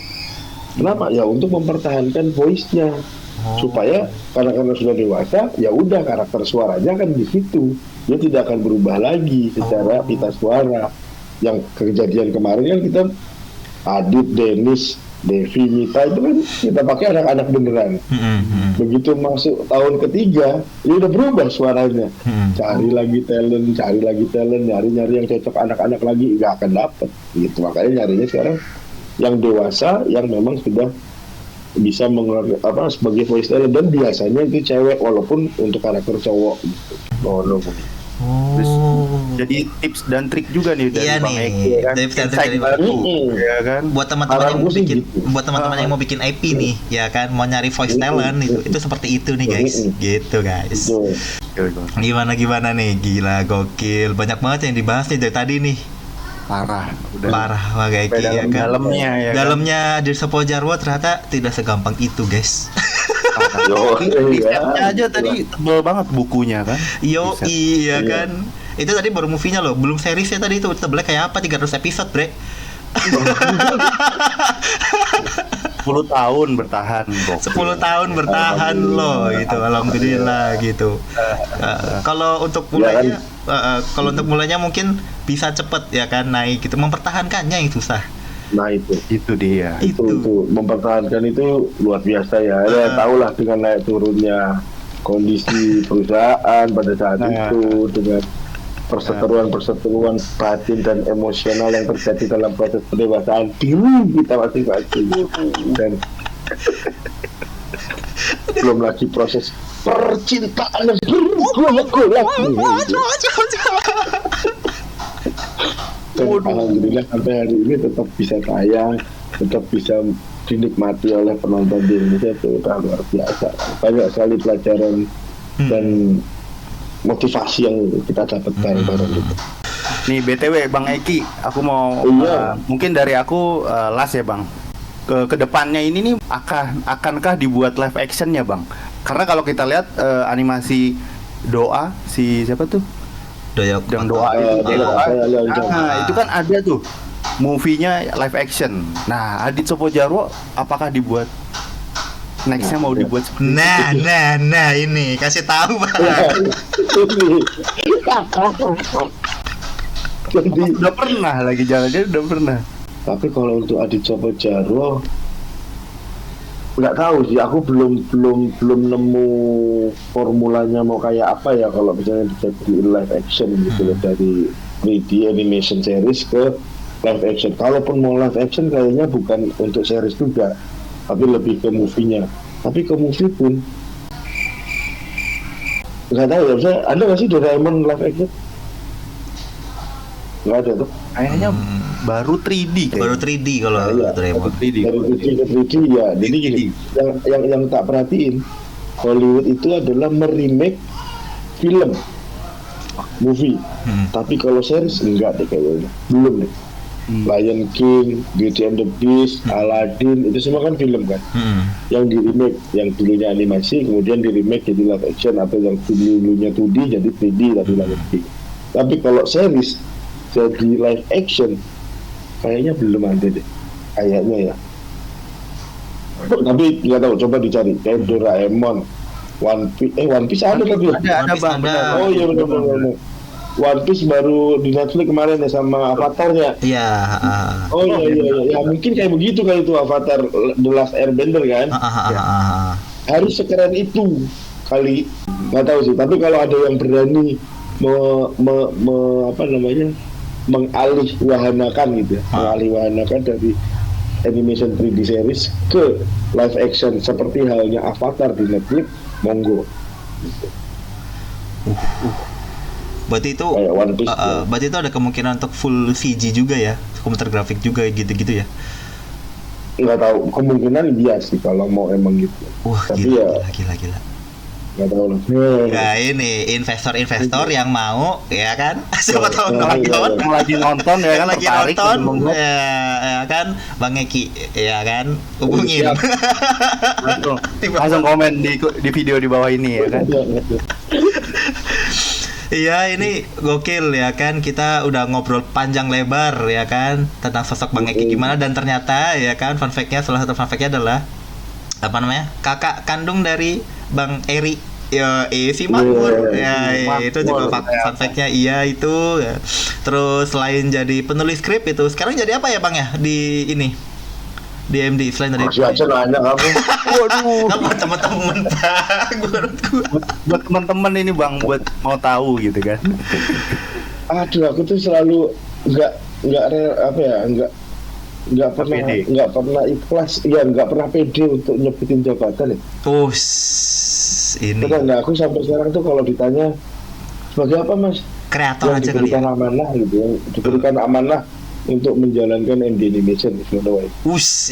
Kenapa? Ya untuk mempertahankan voice-nya. Supaya karena sudah dewasa, ya udah karakter suaranya kan di situ. Dia tidak akan berubah lagi secara pita suara. Yang kejadian kemarin kan kita Adit, Dennis, Devi, Mita itu kan kita pakai anak-anak beneran. Begitu masuk tahun ketiga, dia udah berubah suaranya. Cari lagi talent, nyari yang cocok anak-anak lagi, nggak akan dapet. Gitu, makanya nyarinya sekarang yang dewasa, yang memang sudah bisa sebagai voice talent, dan biasanya itu cewek walaupun untuk karakter cowok gitu. Terus jadi tips dan trik juga nih dari Bang Eki kan. Tips dan trik ya kan. Buat teman-teman yang mau bikin IP nih, ya kan, mau nyari voice talent itu seperti itu nih guys. Gitu guys. Gimana nih, gila gokil. Banyak banget yang dibahas nih dari tadi nih. Parah Bang Eki ya kan. Dalamnya Dirsopo Jarwo ternyata tidak segampang itu guys. Risetnya aja tadi tebel banget bukunya kan. Iya kan. Itu tadi baru movie-nya loh, belum seriesnya tadi itu tebelnya kayak apa, 300 episode bre. 10 tahun bertahan 10 tahun bertahan loh gitu, alhamdulillah gitu. Kalau untuk mulainya mungkin bisa cepet ya kan, naik gitu, mempertahankannya yang susah. Nah itu dia. Itu mempertahankan itu luar biasa ya. Tahu lah dengan naik turunnya kondisi perusahaan pada saat itu, dengan perseteruan batin dan emosional yang terjadi dalam proses pendewasaan diri kita masing-masing, dan belum lagi proses percintaan yang bergolak-golak. Dan alhamdulillah sampai hari ini tetap bisa tayang, tetap bisa dinikmati oleh penonton di Indonesia, itu udah luar biasa. Banyak sekali pelajaran dan motivasi yang kita dapat bareng-bareng gitu. Nih BTW Bang Eki, aku mau mungkin dari aku last ya Bang. Ke depannya ini nih akankah dibuat live actionnya Bang? Karena kalau kita lihat animasi Doa, si siapa tuh? Doa itu kan ada tuh movie-nya live action. Nah, Adit Sopo Jarwo apakah dibuat nextnya mau dibuat seperti itu? Nah ini kasih tahu Bang. Jadi udah pernah lagi jalan-jalan udah pernah. Tapi kalau untuk Adit Sopo Jarwo nggak tahu sih, aku belum nemu formulanya mau kayak apa ya kalau misalnya jadi live action gitu loh, dari 3D animation series ke live action. Kalaupun mau live action kayaknya bukan untuk series juga, tapi lebih ke movie-nya. Tapi ke movie pun nggak tahu ya, ada nggak sih Doraemon live action? nggak ada tuh. Kayaknya baru 3D kayaknya. Baru 3D kalau Iya, Doraemon. Baru 3D. Dari 3D ke 3D ya. Jadi gini, yang tak perhatiin, Hollywood itu adalah meremake film, movie. Tapi kalau series enggak deh kayaknya, belum deh. Lion King, Beauty and the Beast, Aladdin, itu semua kan film kan. Yang di remake, yang dulunya animasi, kemudian di remake jadi live action, atau yang dulunya 2D jadi 3D tapi Lion King. Tapi kalau series jadi live action, kayaknya belum ada deh, kayaknya ya. Tapi nggak tahu, coba dicari. Kayak Doraemon, One Piece ada tapi ya? Ada Bang. ada. Oh iya benar. One Piece baru di Netflix kemarin ya, sama Avatar-nya. Iya, Oh iya. Ya mungkin kayak begitu kali itu Avatar The Last Airbender kan. Harus sekeren itu kali. Nggak tahu sih. Tapi kalau ada yang berani mengalihwahanakan gitu ya, mengalihwahanakan dari animation 3D series ke live action seperti halnya Avatar di Netflix, monggo. Berarti itu Kayak One Piece, ya. berarti itu ada kemungkinan untuk full CG juga ya, komputer grafik juga gitu-gitu ya. Nggak tahu, kemungkinan iya sih kalau mau emang gitu. Wah, Tapi gila, ya gila. nggak tahu lah. Ya ini investor-investor yang mau, ya kan? Siapa tahu Iya. nonton. Yang lagi nonton ya kan, Lagi tertarik nonton, untuk membuat. ya kan, Bang Eki, ya kan, hubungin. Siap. langsung komen di video di bawah ini ya kan. Iya, ini gokil ya kan, kita udah ngobrol panjang lebar ya kan tentang sosok Bang Eki gimana, dan ternyata ya kan salah satu fun fact-nya adalah apa namanya, kakak kandung dari Bang Eri. Ya, si Makmur. Ya, itu juga fun fact-nya. Iya itu. Ya. Terus selain jadi penulis skrip itu, sekarang jadi apa ya Bang ya di ini? Di MD selain dari Masih aja nanya kamu. Waduh. apa teman-teman Buat teman-teman ini Bang, buat mau tahu gitu kan. Aduh, aku tuh selalu nggak pernah ikhlas, ya nggak pernah pede untuk nyebutin jabatan ya. Ini Nah, aku sampai sekarang tuh kalau ditanya sebagai apa Mas, kreator yang aja kali diberikan ya. amanah gitu, yang diberikan amanah untuk menjalankan MD Animation gitu.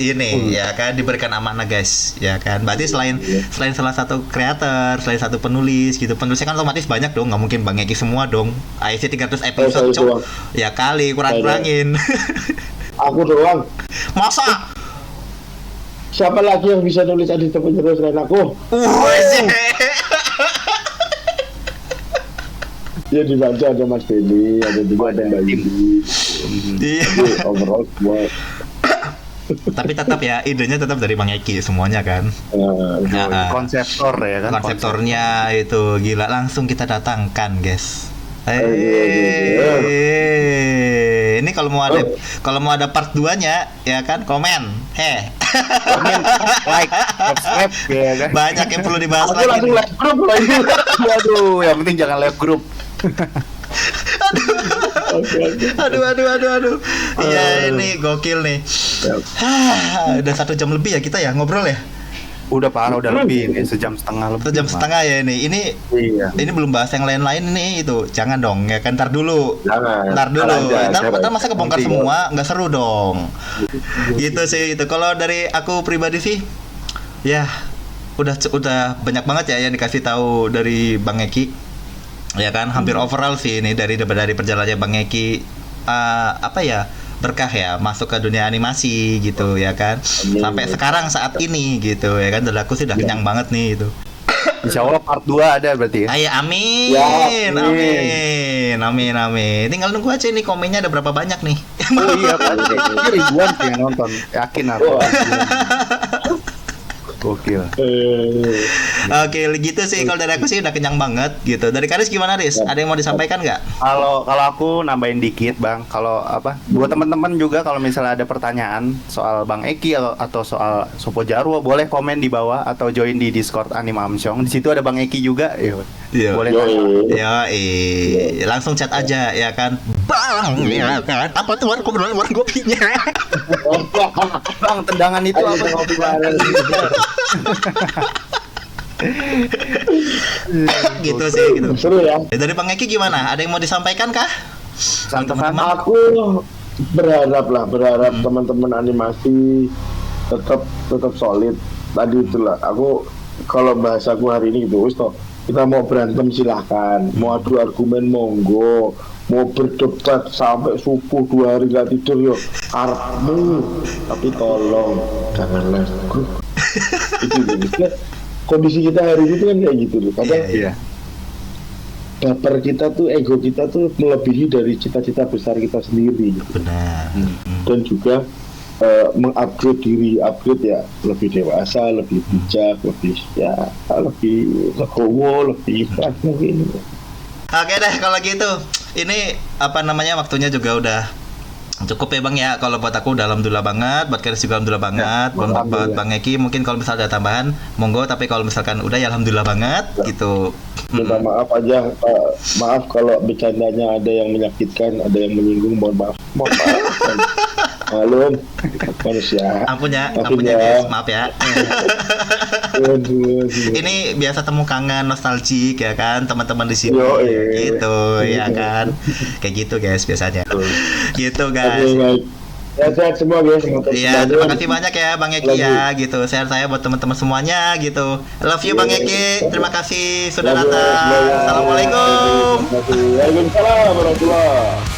Ini ya kan, diberikan amanah guys, ya kan. Berarti selain salah satu kreator, selain satu penulis gitu, penulisnya kan otomatis banyak dong, nggak mungkin Bang Eki semua dong. IC 300 episode cok. Ya kali kurangin. Aku doang. Masa? Siapa lagi yang bisa nulis Aditya Putra selain aku? Ya dibaca ada Mas Benny, ada juga ada Mbak Yudi. Iya. Jadi overall semua. Tapi tetap ya, idenya tetap dari Bang Eki semuanya kan. Konseptor ya kan. Konseptornya itu gila, langsung kita datangkan guys. Ini kalau mau ada part 2-nya ya kan, komen. Komen, like, subscribe ya kan. Banyak yang perlu dibahas Aku lagi. langsung live group loh ini. Waduh, yang penting jangan live group. Aduh. Iya, ini gokil nih. Udah 1 jam lebih ya kita ya ngobrol ya. Udah parah, udah lebih nih, sejam setengah lebih. 1 jam setengah ya ini. Iya. Ini belum bahas yang lain-lain nih itu. Jangan dong, ya kan, ntar dulu. Jangan. Ntar masa kebongkar semua, nggak seru dong. Gitu sih itu. Kalau dari aku pribadi sih, ya udah banyak banget ya yang dikasih tahu dari Bang Eki. Ya kan, hampir overall sih ini dari perjalanannya Bang Eki, apa ya, berkah ya masuk ke dunia animasi gitu ya kan. Sampai sekarang saat ini gitu ya kan, dari aku sih udah kenyang banget nih itu. Insya Allah part 2 ada berarti ya. Amin. Amin. Tinggal nunggu aja nih komennya ada berapa banyak nih. Oh iya pasti. Ribuan sih yang nonton. Yakin aku. Gokil. Oke, gitu sih kalau dari aku sih udah kenyang banget gitu. Dari Karis gimana, Riz? Ada yang mau disampaikan nggak? Kalau aku nambahin dikit Bang, kalau apa? Buat teman-teman juga kalau misalnya ada pertanyaan soal Bang Eki atau soal Sopo Jarwo, boleh komen di bawah atau join di Discord Anime Amsyong. Di situ ada Bang Eki juga. Iya. Boleh tanya. Langsung chat aja ya kan. Bang, ya kan. Apa tuh warung kopinya? Bang, tendangan itu apa kopi bareng? Gitu sih gitu. Seru ya. Dari Bang Eki gimana? Ada yang mau disampaikan kah? Teman-teman. Aku berharap teman-teman animasi tetap solid. Tadi itulah aku kalau bahasaku hari ini gitu, wis toh, kita mau berantem silahkan, mau adu argumen monggo, mau berdebat sampai subuh 2 hari nggak tidur yo karepmu, tapi tolong janganlah grup. Itu gitu. Kondisi kita hari ini tuh kan kayak gitu loh. Kadang Iya. baper kita tuh, ego kita tuh melebihi dari cita-cita besar kita sendiri. Benar. Dan juga mengupgrade diri, upgrade ya lebih dewasa, lebih bijak, lebih legowo, lebih ikhlas mungkin. Oke deh kalau gitu. Ini apa namanya, waktunya juga udah cukup ya Bang ya. Kalau buat aku udah alhamdulillah banget, buat Keris juga alhamdulillah banget, buat Bang Eki mungkin kalau misalnya ada tambahan monggo, tapi kalau misalkan udah ya alhamdulillah banget gitu. Minta maaf aja, maaf kalau bercandanya ada yang menyakitkan, ada yang menyinggung, mohon maaf. Malum manusia. Ampun ya Maafin guys, maaf ya. Aduh. Ini biasa temu kangen, nostalgia ya kan teman-teman di sini. Yo, Gitu ya kan. Kayak gitu guys biasanya. Gitu Oke, guys. baik. Sehat semua guys. Iya, terima kasih banyak ya Bang Eki ya gitu. Sehat saya buat teman-teman semuanya gitu. Love you Bang Eki. Terima kasih sudah datang. Assalamualaikum. Waalaikumsalam warahmatullahi wabarakatuh.